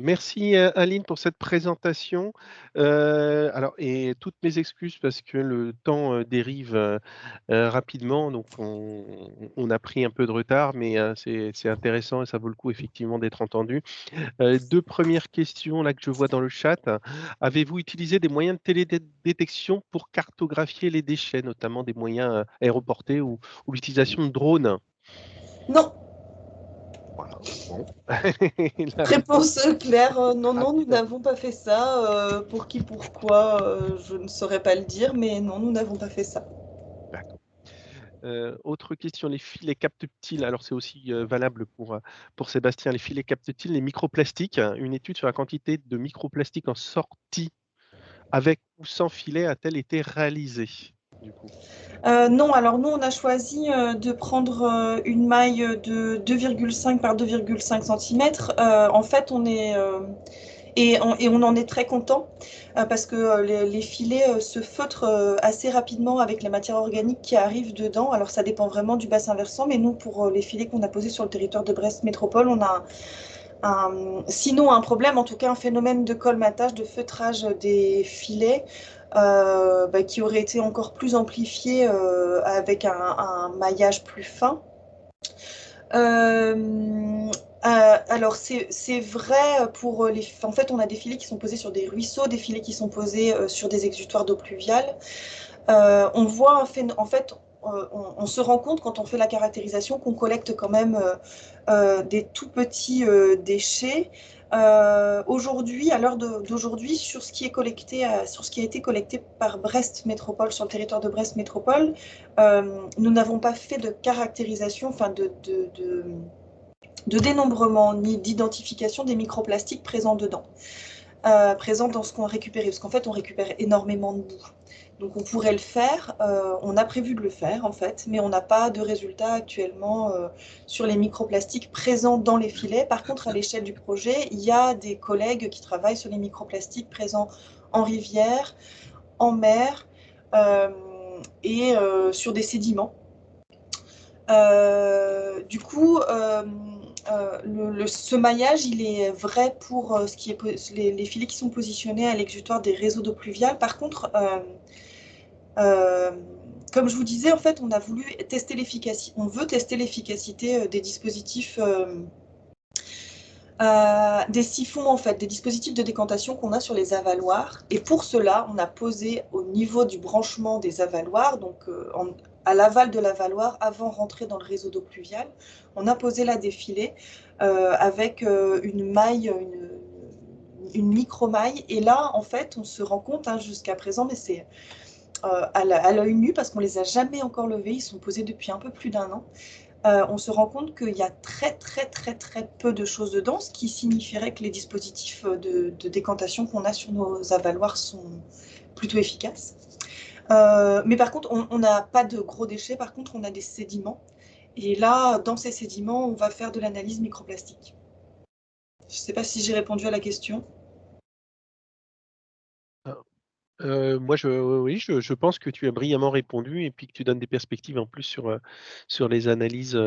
Merci Aline pour cette présentation. Alors, et toutes mes excuses parce que le temps dérive rapidement, donc on a pris un peu de retard, mais c'est intéressant et ça vaut le coup effectivement d'être entendu. Deux premières questions là que je vois dans le chat. Avez-vous utilisé des moyens de télédétection pour cartographier les déchets, notamment des moyens aéroportés ou l'utilisation de drones? Non. Voilà. Bon. Réponse claire, non, Ah, nous n'avons pas fait ça. Pour qui, pourquoi, je ne saurais pas le dire, mais non, nous n'avons pas fait ça. D'accord. Autre question, les filets captent-ils, alors c'est aussi valable pour Sébastien, les filets captent-ils les microplastiques? Une étude sur la quantité de microplastiques en sortie avec ou sans filet a-t-elle été réalisée du coup? Non, alors nous, on a choisi de prendre une maille de 2,5 par 2,5 cm. En fait, et on en est très content parce que les filets se feutrent assez rapidement avec les matières organiques qui arrivent dedans. Alors, ça dépend vraiment du bassin versant, mais nous, pour les filets qu'on a posés sur le territoire de Brest Métropole, on a sinon un problème, en tout cas un phénomène de colmatage, de feutrage des filets qui aurait été encore plus amplifié avec un maillage plus fin. Alors c'est vrai pour les... En fait, on a des filets qui sont posés sur des ruisseaux, des filets qui sont posés sur des exutoires d'eau pluviale. On voit en fait, on se rend compte quand on fait la caractérisation qu'on collecte quand même des tout petits déchets. Aujourd'hui, à l'heure d'aujourd'hui, sur ce qui est collecté, sur ce qui a été collecté par Brest Métropole, sur le territoire de Brest Métropole, nous n'avons pas fait de caractérisation, enfin de dénombrement ni d'identification des microplastiques présents dedans, présents dans ce qu'on a récupéré, parce qu'en fait, on récupère énormément de boue. Donc on pourrait le faire, on a prévu de le faire en fait, mais on n'a pas de résultats actuellement sur les microplastiques présents dans les filets. Par contre, à l'échelle du projet, il y a des collègues qui travaillent sur les microplastiques présents en rivière, en mer et sur des sédiments. Du coup, ce maillage, il est vrai pour les filets qui sont positionnés à l'exutoire des réseaux d'eau pluviale. Par contre, comme je vous disais, en fait, on a voulu tester l'efficacité. On veut tester l'efficacité des dispositifs, des siphons, en fait, des dispositifs de décantation qu'on a sur les avaloirs. Et pour cela, on a posé au niveau du branchement des avaloirs, donc à l'aval de l'avaloir, avant de rentrer dans le réseau d'eau pluviale, on a posé là des filets avec une maille, une micro-maille. Et là, en fait, on se rend compte, jusqu'à présent, mais c'est à l'œil nu, parce qu'on ne les a jamais encore levés, ils sont posés depuis un peu plus d'1 an. On se rend compte qu'il y a très peu de choses dedans, ce qui signifierait que les dispositifs de décantation qu'on a sur nos avaloirs sont plutôt efficaces. Mais par contre, on n'a pas de gros déchets, par contre, on a des sédiments. Et là, dans ces sédiments, on va faire de l'analyse microplastique. Je ne sais pas si j'ai répondu à la question. Moi, je pense que tu as brillamment répondu et puis que tu donnes des perspectives en plus sur les analyses,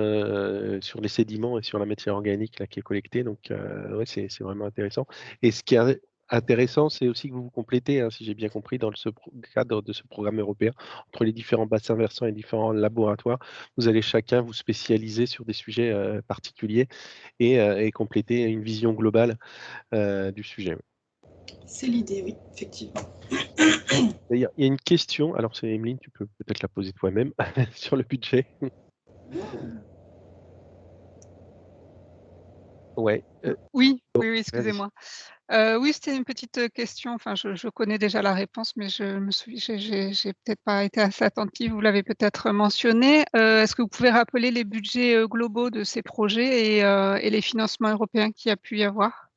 sur les sédiments et sur la matière organique là, qui est collectée. Donc, ouais, c'est vraiment intéressant. Et ce qui est intéressant, c'est aussi que vous vous complétez, si j'ai bien compris, dans ce cadre de ce programme européen, entre les différents bassins versants et différents laboratoires. Vous allez chacun vous spécialiser sur des sujets particuliers et compléter une vision globale du sujet. C'est l'idée, oui, effectivement. Il y a une question, alors c'est Emeline, tu peux peut-être la poser toi-même sur le budget. Ouais. Oui, Vas-y. excusez-moi. Oui, c'était une petite question. Enfin, je connais déjà la réponse, mais je me souviens, j'ai peut-être pas été assez attentive. Vous l'avez peut-être mentionné. Est-ce que vous pouvez rappeler les budgets globaux de ces projets et les financements européens qu'il y a pu y avoir?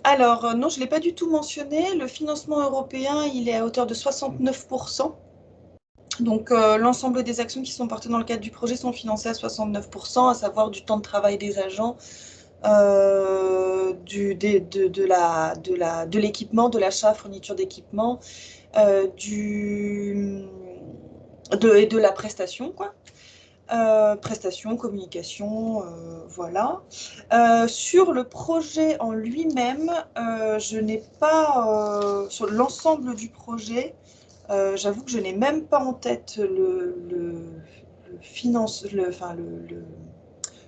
Alors, non, je ne l'ai pas du tout mentionné. Le financement européen, il est à hauteur de 69%. Donc, l'ensemble des actions qui sont portées dans le cadre du projet sont financées à 69%, à savoir du temps de travail des agents, de l'équipement, de l'achat, fourniture d'équipement, et de la prestation, quoi. Prestation, communication, voilà. Sur le projet en lui-même, je n'ai pas, sur l'ensemble du projet, j'avoue que je n'ai même pas en tête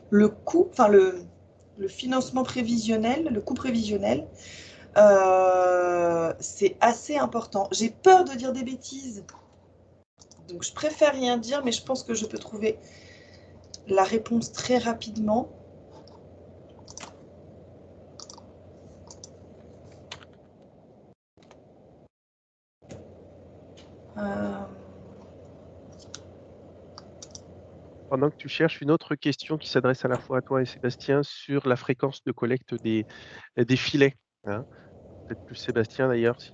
le coût, enfin le financement prévisionnel, le coût prévisionnel. C'est assez important. J'ai peur de dire des bêtises, donc je préfère rien dire, mais je pense que je peux trouver la réponse très rapidement. Pendant que tu cherches, une autre question qui s'adresse à la fois à toi et Sébastien sur la fréquence de collecte des filets. Hein. Peut-être plus Sébastien d'ailleurs, qui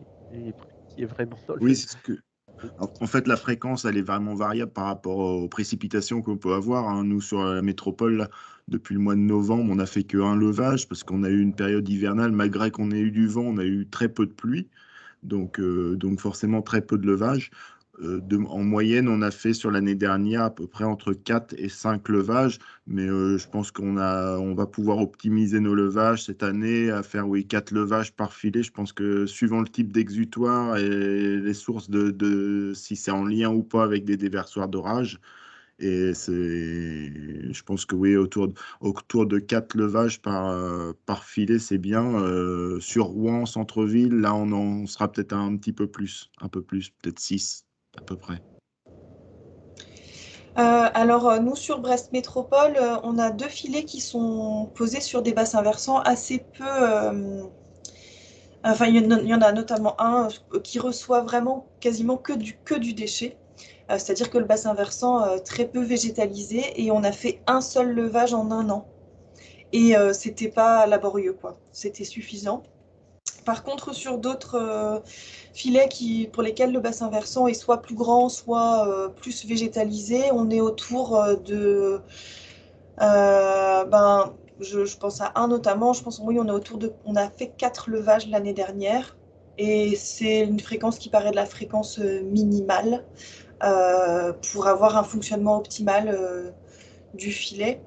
est vraiment dans Oui, le... c'est ce que. En fait, la fréquence, elle est vraiment variable par rapport aux précipitations qu'on peut avoir. Hein. Nous, sur la métropole, là, depuis le mois de novembre, on n'a fait qu'un levage parce qu'on a eu une période hivernale. Malgré qu'on ait eu du vent, on a eu très peu de pluie. Donc forcément, très peu de levage. En moyenne, on a fait sur l'année dernière à peu près entre 4 et 5 levages, mais je pense on va pouvoir optimiser nos levages cette année à faire 4 levages par filet. Je pense que suivant le type d'exutoire et les sources si c'est en lien ou pas avec des déversoirs d'orage, et je pense que oui, autour de 4 levages par filet, c'est bien. Sur Rouen, centre-ville, là, on sera peut-être un petit peu plus, peut-être 6 à peu près. Alors, nous, sur Brest Métropole, on a 2 filets qui sont posés sur des bassins versants assez peu... Enfin, il y en a notamment un qui reçoit vraiment quasiment que du déchet. C'est-à-dire que le bassin versant très peu végétalisé, et on a fait un seul levage en 1 an. Et c'était pas laborieux, quoi. C'était suffisant. Par contre, sur d'autres filets pour lesquels le bassin versant est soit plus grand, soit plus végétalisé, on est autour de... je pense à un notamment, oui, on a fait 4 levages l'année dernière, et c'est une fréquence qui paraît de la fréquence minimale pour avoir un fonctionnement optimal du filet.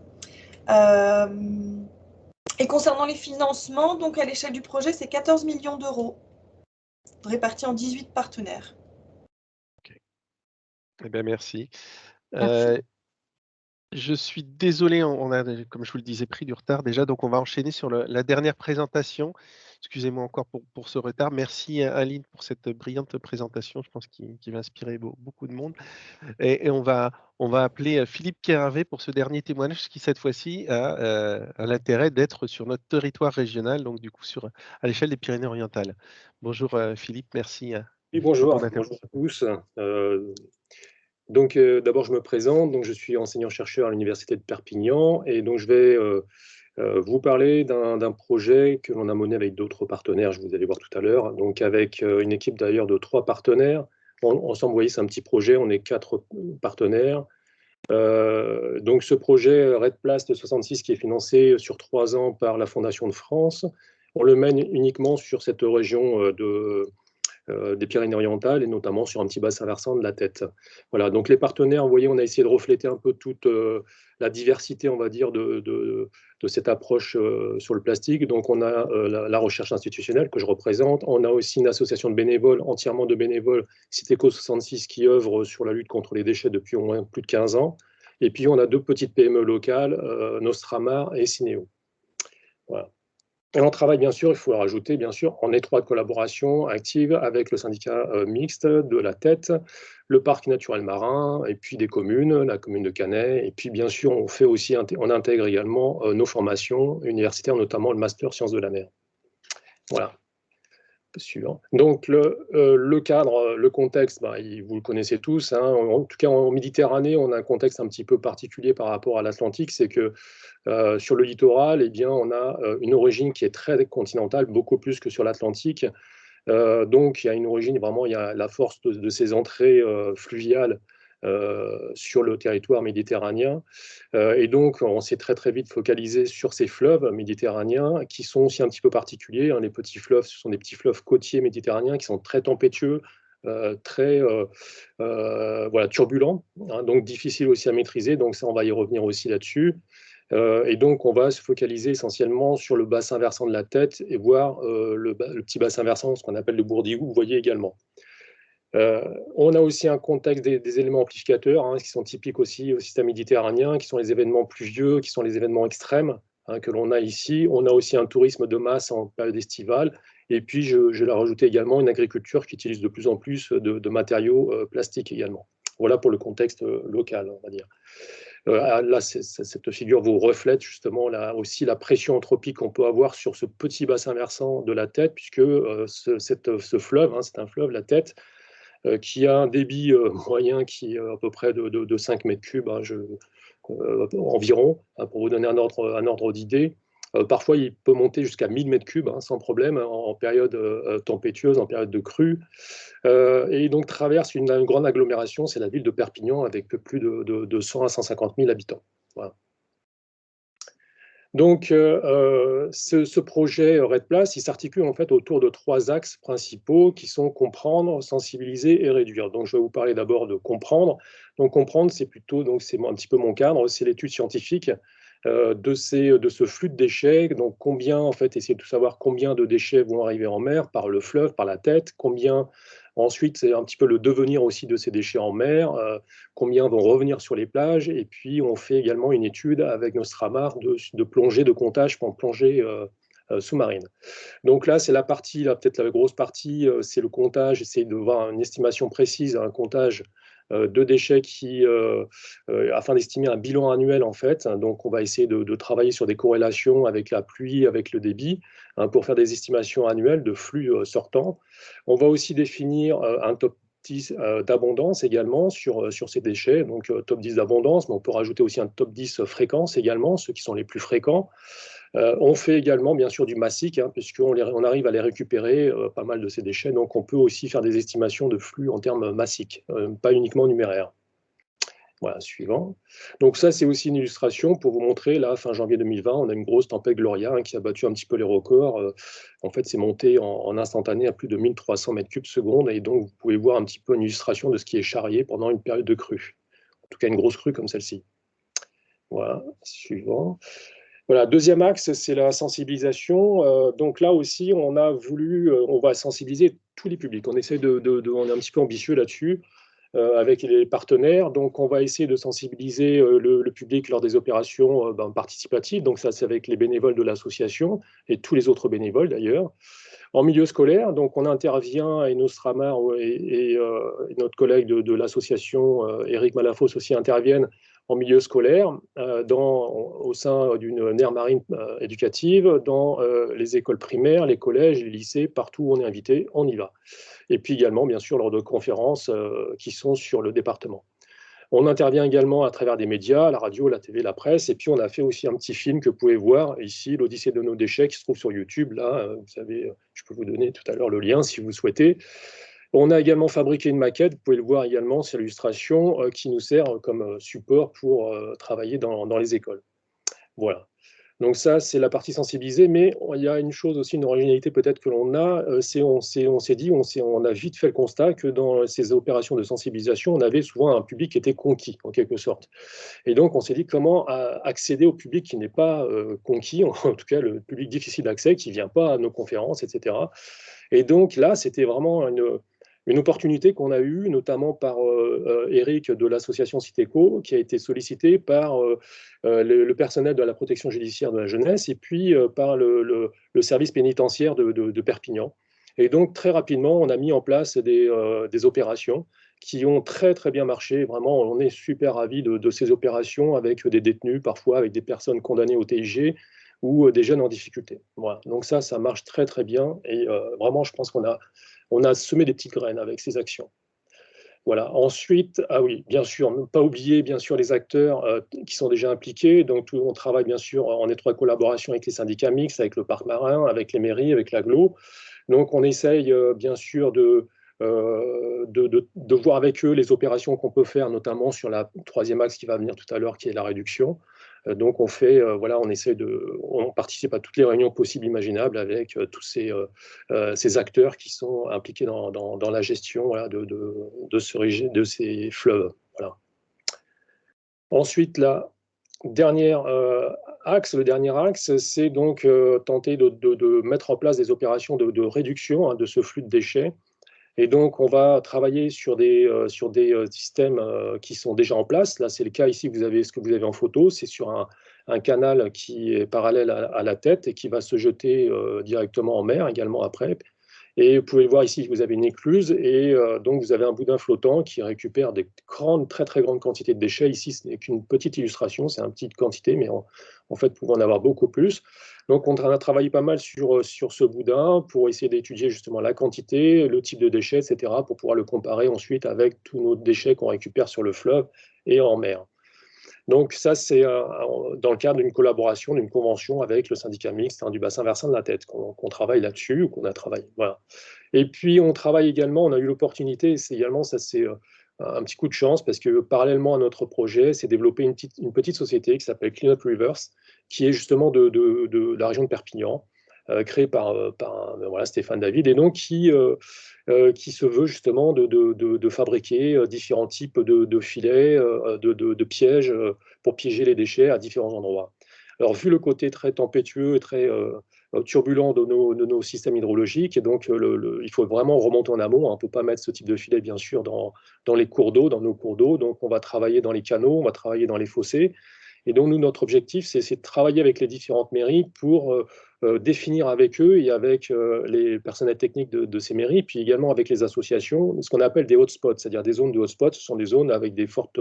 Et concernant les financements, donc à l'échelle du projet, c'est 14 millions d'euros, répartis en 18 partenaires. Okay. Eh bien, merci. Merci. Je suis désolé, on a, comme je vous le disais, pris du retard déjà, donc on va enchaîner sur la dernière présentation. Excusez-moi encore pour ce retard. Merci Aline pour cette brillante présentation, je pense qu'il va inspirer beaucoup de monde. Et on va appeler Philippe Keravé pour ce dernier témoignage qui, cette fois-ci, a l'intérêt d'être sur notre territoire régional, donc du coup à l'échelle des Pyrénées-Orientales. Bonjour Philippe, merci. Oui, bonjour à tous. D'abord, je me présente. Donc, je suis enseignant-chercheur à l'Université de Perpignan, et donc je vais vous parler d'un projet que l'on a mené avec d'autres partenaires, vous allez voir tout à l'heure, donc avec une équipe d'ailleurs de 3 partenaires. Ensemble, vous voyez, c'est un petit projet, on est 4 partenaires. Donc ce projet Red Plast 66 qui est financé sur 3 ans par la Fondation de France, on le mène uniquement sur cette région des Pyrénées-Orientales, et notamment sur un petit bassin versant de la Tête. Voilà, donc les partenaires, vous voyez, on a essayé de refléter un peu toute la diversité, on va dire, de cette approche sur le plastique. Donc on a la recherche institutionnelle que je représente, on a aussi une association de bénévoles, entièrement de bénévoles, Citéco 66, qui œuvre sur la lutte contre les déchets depuis au moins plus de 15 ans. Et puis on a 2 petites PME locales, Nostramar et Cinéo. Voilà. Et on travaille, bien sûr, il faut le rajouter, bien sûr, en étroite collaboration active avec le syndicat mixte de la Tête, le parc naturel marin, et puis des communes, la commune de Canet. Et puis, bien sûr, on intègre également nos formations universitaires, notamment le master sciences de la mer. Voilà. Suivant. Donc, le cadre, le contexte, vous le connaissez tous. Hein. En tout cas, en Méditerranée, on a un contexte un petit peu particulier par rapport à l'Atlantique. C'est que sur le littoral, eh bien, on a une origine qui est très continentale, beaucoup plus que sur l'Atlantique. Donc, il y a une origine, vraiment, il y a la force de ces entrées fluviales sur le territoire méditerranéen. Et donc, on s'est très très vite focalisé sur ces fleuves méditerranéens qui sont aussi un petit peu particuliers. Hein. Les petits fleuves, ce sont des petits fleuves côtiers méditerranéens qui sont très tempétueux, très voilà, turbulents, hein, donc difficiles aussi à maîtriser. Donc ça, on va y revenir aussi là-dessus. Et donc, on va se focaliser essentiellement sur le bassin versant de la Tête et voir le petit bassin versant, ce qu'on appelle le Bourdigou, vous voyez également. On a aussi un contexte des éléments amplificateurs, hein, qui sont typiques aussi au système méditerranéen, qui sont les événements pluvieux, qui sont les événements extrêmes, hein, que l'on a ici. On a aussi un tourisme de masse en période estivale. Et puis, je l'ai rajouté également, une agriculture qui utilise de plus en plus de matériaux plastiques également. Voilà pour le contexte local, on va dire. Là, cette figure vous reflète justement là aussi la pression anthropique qu'on peut avoir sur ce petit bassin versant de la Tête, puisque ce fleuve, hein, c'est un fleuve, la Tête, qui a un débit moyen qui est à peu près de 5 mètres cubes, hein, environ, hein, pour vous donner un ordre d'idée. Parfois, il peut monter jusqu'à 1000 mètres cubes, hein, sans problème, en période tempétueuse, en période de crue. Et donc traverse une grande agglomération, c'est la ville de Perpignan, avec plus de 100 à 150 000 habitants. Voilà. Donc, ce projet REDD+, il s'articule en fait autour de 3 axes principaux qui sont comprendre, sensibiliser et réduire. Donc, je vais vous parler d'abord de comprendre. Donc, comprendre, c'est plutôt, donc c'est un petit peu mon cadre, c'est l'étude scientifique de ce flux de déchets. Donc, combien, en fait, essayer de savoir combien de déchets vont arriver en mer par le fleuve, par la Tête, combien. Ensuite, c'est un petit peu le devenir aussi de ces déchets en mer, combien vont revenir sur les plages. Et puis, on fait également une étude avec Nostramar de plongée, de comptage pour plongée sous-marine. Donc là, c'est la partie, là, peut-être la grosse partie, c'est le comptage, essayer de voir une estimation précise, un comptage de déchets afin d'estimer un bilan annuel en fait. Donc on va essayer de travailler sur des corrélations avec la pluie, avec le débit, hein, pour faire des estimations annuelles de flux sortants. On va aussi définir un top 10 d'abondance également sur ces déchets, donc top 10 d'abondance, mais on peut rajouter aussi un top 10 fréquence également, ceux qui sont les plus fréquents. On fait également, bien sûr, du massique, hein, puisqu'on arrive à les récupérer, pas mal de ces déchets. Donc, on peut aussi faire des estimations de flux en termes massiques, pas uniquement numéraires. Voilà, suivant. Donc, ça, c'est aussi une illustration pour vous montrer, là, fin janvier 2020, on a une grosse tempête Gloria, hein, qui a battu un petit peu les records. En fait, c'est monté en instantané à plus de 1300 mètres cubes seconde. Et donc, vous pouvez voir un petit peu une illustration de ce qui est charrié pendant une période de crue. En tout cas, une grosse crue comme celle-ci. Voilà, suivant. Voilà, deuxième axe, c'est la sensibilisation. Donc là aussi, on va sensibiliser tous les publics. On essaie on est un petit peu ambitieux là-dessus avec les partenaires. Donc, on va essayer de sensibiliser le public lors des opérations participatives. Donc, ça, c'est avec les bénévoles de l'association et tous les autres bénévoles d'ailleurs. En milieu scolaire, donc on intervient, et Nostramar et notre collègue de l'association, Éric Malafos, aussi interviennent en milieu scolaire, au sein d'une aire marine éducative, dans les écoles primaires, les collèges, les lycées, partout où on est invité, on y va. Et puis également, bien sûr, lors de conférences qui sont sur le département. On intervient également à travers des médias, la radio, la TV, la presse, et puis on a fait aussi un petit film que vous pouvez voir ici, l'Odyssée de nos déchets, qui se trouve sur YouTube. Là, vous savez, je peux vous donner tout à l'heure le lien si vous souhaitez. On a également fabriqué une maquette, vous pouvez le voir également, c'est l'illustration qui nous sert comme support pour travailler dans les écoles. Voilà. Donc ça, c'est la partie sensibilisée, mais il y a une chose aussi, une originalité peut-être que l'on a, on a vite fait le constat que dans ces opérations de sensibilisation, on avait souvent un public qui était conquis, en quelque sorte. Et donc, on s'est dit comment accéder au public qui n'est pas conquis, en tout cas le public difficile d'accès, qui ne vient pas à nos conférences, etc. Et donc là, c'était vraiment une opportunité qu'on a eue, notamment par Eric de l'association Citéco, qui a été sollicité par le personnel de la protection judiciaire de la jeunesse et puis par le service pénitentiaire de Perpignan. Et donc, très rapidement, on a mis en place des opérations qui ont très, très bien marché. Vraiment, on est super ravis de ces opérations avec des détenus, parfois avec des personnes condamnées au TIG ou des jeunes en difficulté. Voilà. Donc ça marche très, très bien. Et vraiment, je pense qu'on a semé des petites graines avec ces actions. Voilà. Ensuite, oui, bien sûr, ne pas oublier bien sûr les acteurs qui sont déjà impliqués. Donc, on travaille bien sûr en étroite collaboration avec les syndicats mixtes, avec le parc marin, avec les mairies, avec l'agglo. Donc, on essaye bien sûr de de voir avec eux les opérations qu'on peut faire, notamment sur la troisième axe qui va venir tout à l'heure, qui est la réduction. Donc on fait, voilà, on participe à toutes les réunions possibles, imaginables, avec tous ces acteurs qui sont impliqués dans la gestion, voilà, de ces fleuves. Voilà. Ensuite, le dernier axe, c'est donc tenter de mettre en place des opérations de réduction, hein, de ce flux de déchets. Et donc, on va travailler sur des systèmes qui sont déjà en place. Là, c'est le cas ici, vous avez ce que vous avez en photo. C'est sur un canal qui est parallèle à la tête et qui va se jeter directement en mer également après. Et vous pouvez le voir ici, vous avez une écluse et donc vous avez un boudin flottant qui récupère des très très grandes quantités de déchets. Ici, ce n'est qu'une petite illustration, c'est une petite quantité, mais en fait, vous pouvez en avoir beaucoup plus. Donc, on a travaillé pas mal sur ce boudin pour essayer d'étudier justement la quantité, le type de déchets, etc., pour pouvoir le comparer ensuite avec tous nos déchets qu'on récupère sur le fleuve et en mer. Donc ça, c'est dans le cadre d'une collaboration, d'une convention avec le syndicat mixte, hein, du bassin versant de la Tête, qu'on travaille là-dessus, ou qu'on a travaillé. Voilà. Et puis, on travaille également, on a eu l'opportunité, c'est également, ça c'est un petit coup de chance, parce que parallèlement à notre projet, c'est développé une petite société qui s'appelle Clean Up Rivers, qui est justement de la région de Perpignan, créée par voilà, Stéphane David, et donc qui se veut justement de fabriquer différents types de filets, de pièges pour piéger les déchets à différents endroits. Alors, vu le côté très tempétueux et très turbulent de nos systèmes hydrologiques, et donc il faut vraiment remonter en amont. On ne peut pas mettre ce type de filet, bien sûr, dans les cours d'eau, dans nos cours d'eau. Donc, on va travailler dans les canaux, on va travailler dans les fossés. Et donc, nous, notre objectif, c'est de travailler avec les différentes mairies pour définir avec eux et avec les personnels techniques de ces mairies, puis également avec les associations, ce qu'on appelle des hotspots, c'est-à-dire des zones de hotspots. Ce sont des zones avec des fortes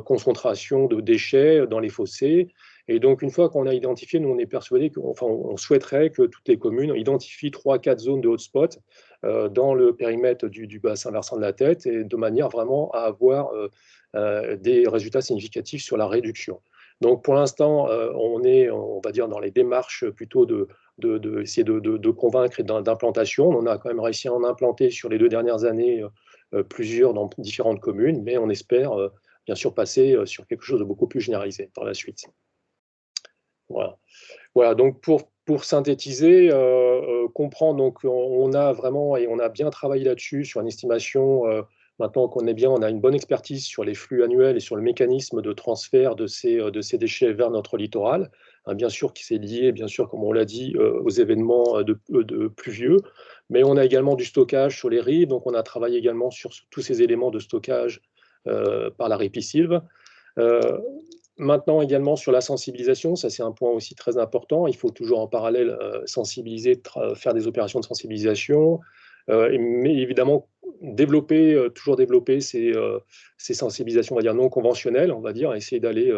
concentrations de déchets dans les fossés. Et donc, une fois qu'on a identifié, nous, on est persuadé on souhaiterait que toutes les communes identifient 3-4 zones de hotspots dans le périmètre du bassin versant de la Tête, et de manière vraiment à avoir des résultats significatifs sur la réduction. Donc, pour l'instant, on va dire, dans les démarches plutôt d'essayer de convaincre et d'implantation. On a quand même réussi à en implanter sur les 2 dernières années plusieurs dans différentes communes, mais on espère bien sûr passer sur quelque chose de beaucoup plus généralisé par la suite. Voilà, donc pour synthétiser, comprendre, donc on a vraiment, et on a bien travaillé là-dessus sur une estimation. Maintenant qu'on est bien, on a une bonne expertise sur les flux annuels et sur le mécanisme de transfert de ces déchets vers notre littoral. Hein, bien sûr, qui s'est lié, bien sûr, comme on l'a dit, aux événements de pluvieux. Mais on a également du stockage sur les rives. Donc, on a travaillé également sur tous ces éléments de stockage par la ripisylve. Maintenant, également sur la sensibilisation, ça c'est un point aussi très important. Il faut toujours en parallèle sensibiliser, faire des opérations de sensibilisation. Mais évidemment, toujours développer ces sensibilisations, on va dire, non conventionnelles, on va dire, essayer d'aller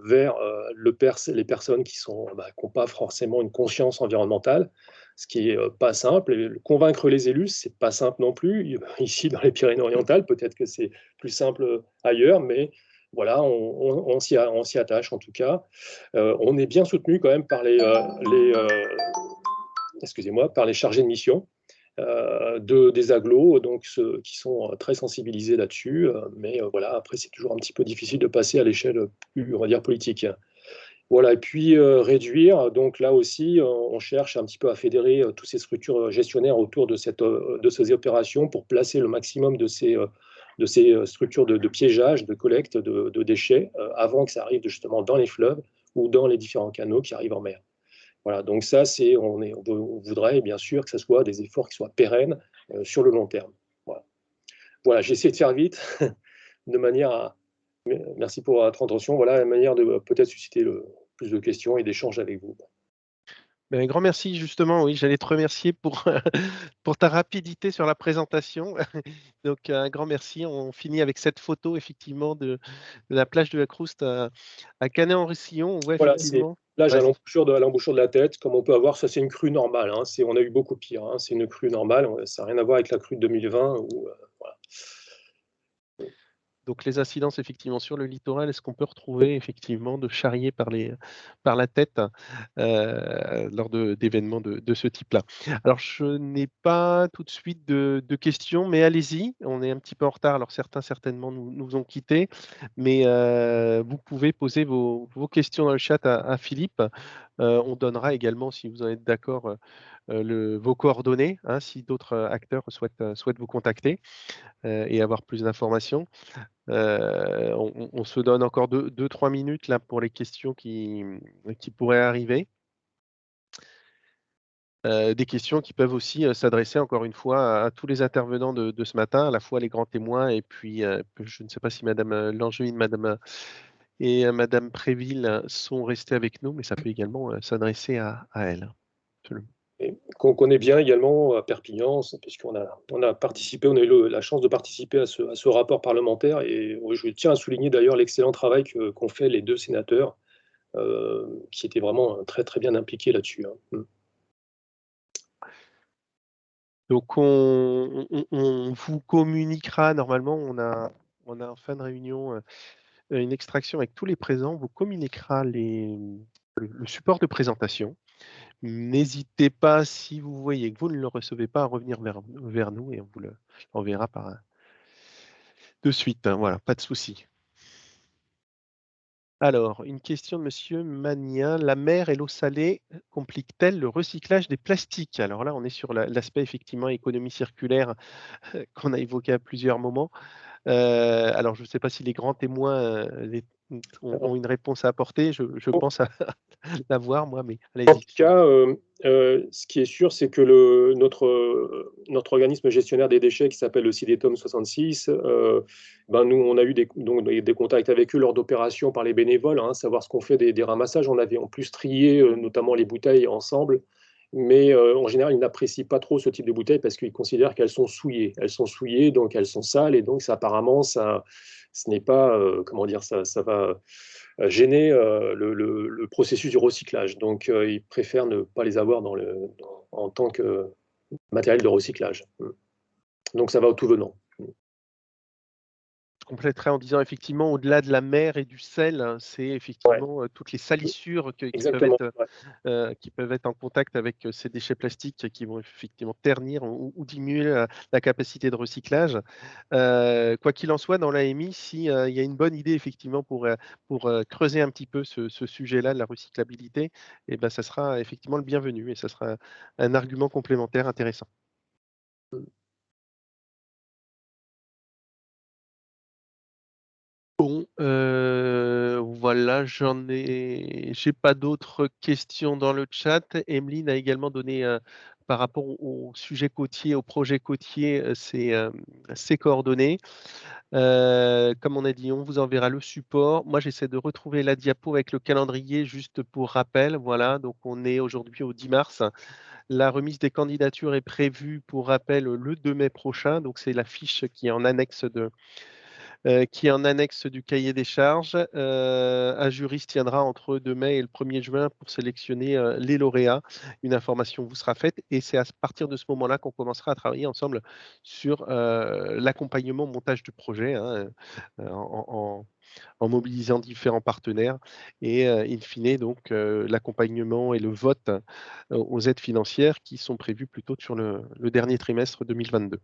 vers les personnes qui n'ont pas forcément une conscience environnementale, ce qui n'est pas simple. Et convaincre les élus, ce n'est pas simple non plus. Ici, dans les Pyrénées-Orientales, peut-être que c'est plus simple ailleurs, mais voilà, on s'y attache en tout cas. On est bien soutenu quand même par par les chargés de mission. Des agglos, donc ceux qui sont très sensibilisés là-dessus, mais voilà, après c'est toujours un petit peu difficile de passer à l'échelle plus, on va dire, politique. Voilà, et puis réduire, donc là aussi, on cherche un petit peu à fédérer toutes ces structures gestionnaires autour de ces opérations pour placer le maximum de ces structures de piégeage, de collecte de déchets, avant que ça arrive justement dans les fleuves ou dans les différents canaux qui arrivent en mer. Voilà, donc ça, on voudrait bien sûr que ce soit des efforts qui soient pérennes sur le long terme. Voilà, j'ai essayé de faire vite, de manière à... Merci pour votre attention. Voilà la manière de peut-être susciter plus de questions et d'échanges avec vous. Un grand merci, justement, oui, j'allais te remercier pour ta rapidité sur la présentation. Donc, un grand merci. On finit avec cette photo, effectivement, de la plage de la Crouste à Canet-en-Roussillon. On voit Voilà, effectivement... Plage à l'embouchure de la Tête, comme on peut avoir, ça c'est une crue normale. Hein, on a eu beaucoup pire. Hein, c'est une crue normale. Ça n'a rien à voir avec la crue de 2020. Voilà. Donc les incidences effectivement sur le littoral, est-ce qu'on peut retrouver effectivement de charriers par la tête lors d'événements de ce type-là? Alors je n'ai pas tout de suite de questions, mais allez-y, on est un petit peu en retard. Alors certains certainement nous ont quittés, mais vous pouvez poser vos questions dans le chat à Philippe. On donnera également, si vous en êtes d'accord, vos coordonnées, hein, si d'autres acteurs souhaitent vous contacter et avoir plus d'informations. On se donne encore 2-3 minutes là pour les questions qui pourraient arriver. Des questions qui peuvent aussi s'adresser encore une fois à tous les intervenants de ce matin, à la fois les grands témoins et puis je ne sais pas si Madame Langevin, Madame Préville sont restées avec nous, mais ça peut également s'adresser à elles. Absolument. Et qu'on connaît bien également à Perpignan, puisqu'on a participé, on a eu la chance de participer à ce rapport parlementaire. Et je tiens à souligner d'ailleurs l'excellent travail qu'ont fait les 2 sénateurs, qui étaient vraiment très très bien impliqués là-dessus. Hein. Donc on vous communiquera normalement, on a en fin de réunion une extraction avec tous les présents, on vous communiquera le support de présentation. N'hésitez pas, si vous voyez que vous ne le recevez pas, à revenir vers nous et on vous l'enverra de suite, hein, voilà, pas de souci. Alors, une question de monsieur Mania. La mer et l'eau salée compliquent-elles le recyclage des plastiques? Alors là, on est sur l'aspect effectivement économie circulaire qu'on a évoqué à plusieurs moments. Alors, je ne sais pas si les grands témoins ont une réponse à apporter. Je pense à l'avoir, moi, mais En allez-y. tout cas, ce qui est sûr, c'est que notre organisme gestionnaire des déchets, qui s'appelle le CIDETOM 66, nous, on a eu des contacts avec eux lors d'opérations par les bénévoles, hein, savoir ce qu'on fait des ramassages. On avait en plus trié notamment les bouteilles ensemble, mais en général, ils n'apprécient pas trop ce type de bouteilles parce qu'ils considèrent qu'elles sont souillées. Elles sont souillées, donc elles sont sales, et donc apparemment, ce n'est pas, comment dire, ça va gêner le processus du recyclage. Donc, ils préfèrent ne pas les avoir en tant que matériel de recyclage. Donc, ça va au tout venant. Je compléterai en disant effectivement, au-delà de la mer et du sel, hein, c'est effectivement toutes les salissures qui Exactement. peuvent être en contact avec ces déchets plastiques qui vont effectivement ternir ou diminuer la capacité de recyclage. Quoi qu'il en soit, dans l'AMI, s'il y a une bonne idée effectivement pour creuser un petit peu ce sujet-là de la recyclabilité, eh ben, ça sera effectivement le bienvenu et ça sera un argument complémentaire intéressant. Bon, voilà, j'ai pas d'autres questions dans le chat. Emeline a également donné, par rapport au sujet côtier, au projet côtier, ses coordonnées. Comme on a dit, on vous enverra le support. Moi, j'essaie de retrouver la diapo avec le calendrier juste pour rappel. Voilà, donc on est aujourd'hui au 10 mars. La remise des candidatures est prévue, pour rappel, le 2 mai prochain. Donc c'est la fiche qui est en annexe du cahier des charges. Un jury se tiendra entre 2 mai et le 1er juin pour sélectionner les lauréats. Une information vous sera faite et c'est à partir de ce moment-là qu'on commencera à travailler ensemble sur l'accompagnement, montage du projet, hein, en mobilisant différents partenaires et in fine, donc l'accompagnement et le vote aux aides financières qui sont prévus plutôt sur le dernier trimestre 2022.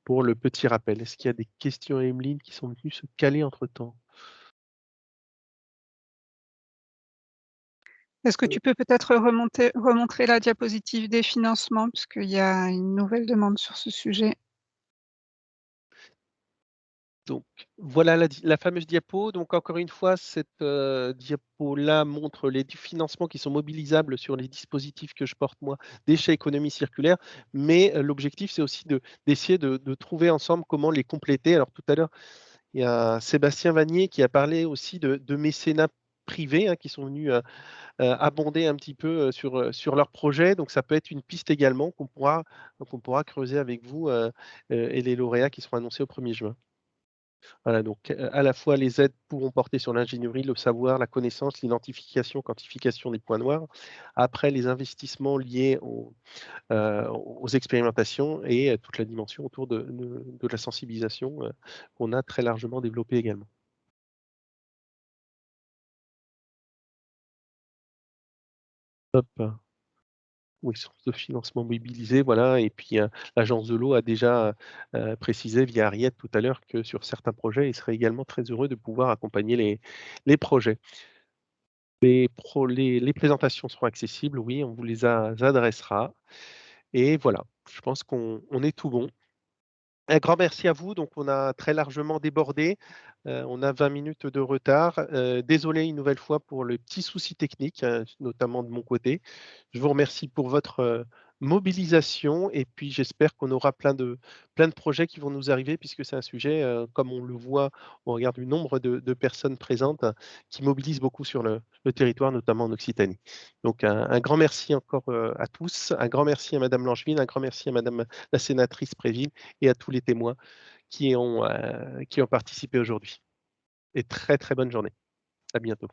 Pour le petit rappel. Est-ce qu'il y a des questions à Emeline qui sont venues se caler entre-temps? Est-ce que tu peux peut-être remontrer la diapositive des financements, puisqu'il y a une nouvelle demande sur ce sujet? Donc voilà la fameuse diapo. Donc encore une fois, cette diapo-là montre les financements qui sont mobilisables sur les dispositifs que je porte moi, déchets économie circulaire. Mais l'objectif, c'est aussi d'essayer de trouver ensemble comment les compléter. Alors tout à l'heure, il y a Sébastien Vanier qui a parlé aussi de mécénat privés, hein, qui sont venus abonder un petit peu sur leur projet. Donc ça peut être une piste également qu'on pourra creuser avec vous et les lauréats qui seront annoncés au 1er juin. Voilà, donc à la fois les aides pourront porter sur l'ingénierie, le savoir, la connaissance, l'identification, quantification des points noirs. Après, les investissements liés aux expérimentations et toute la dimension autour de la sensibilisation qu'on a très largement développée également. Hop. Oui, source de financement mobilisée, voilà. Et puis l'agence de l'eau a déjà précisé via Ariette tout à l'heure que sur certains projets, ils seraient également très heureux de pouvoir accompagner les projets. Les présentations seront accessibles, oui, on vous les adressera. Et voilà, je pense qu'on est tout bon. Un grand merci à vous. Donc, on a très largement débordé. On a 20 minutes de retard. Désolé une nouvelle fois pour le petit souci technique, notamment de mon côté. Je vous remercie pour votre mobilisation et puis j'espère qu'on aura plein de projets qui vont nous arriver puisque c'est un sujet, comme on le voit, on regarde le nombre de personnes présentes qui mobilisent beaucoup sur le territoire, notamment en Occitanie. Donc, un grand merci encore à tous. Un grand merci à Madame Langevin, un grand merci à Madame la sénatrice Préville et à tous les témoins qui ont participé aujourd'hui. Et très, très bonne journée. À bientôt.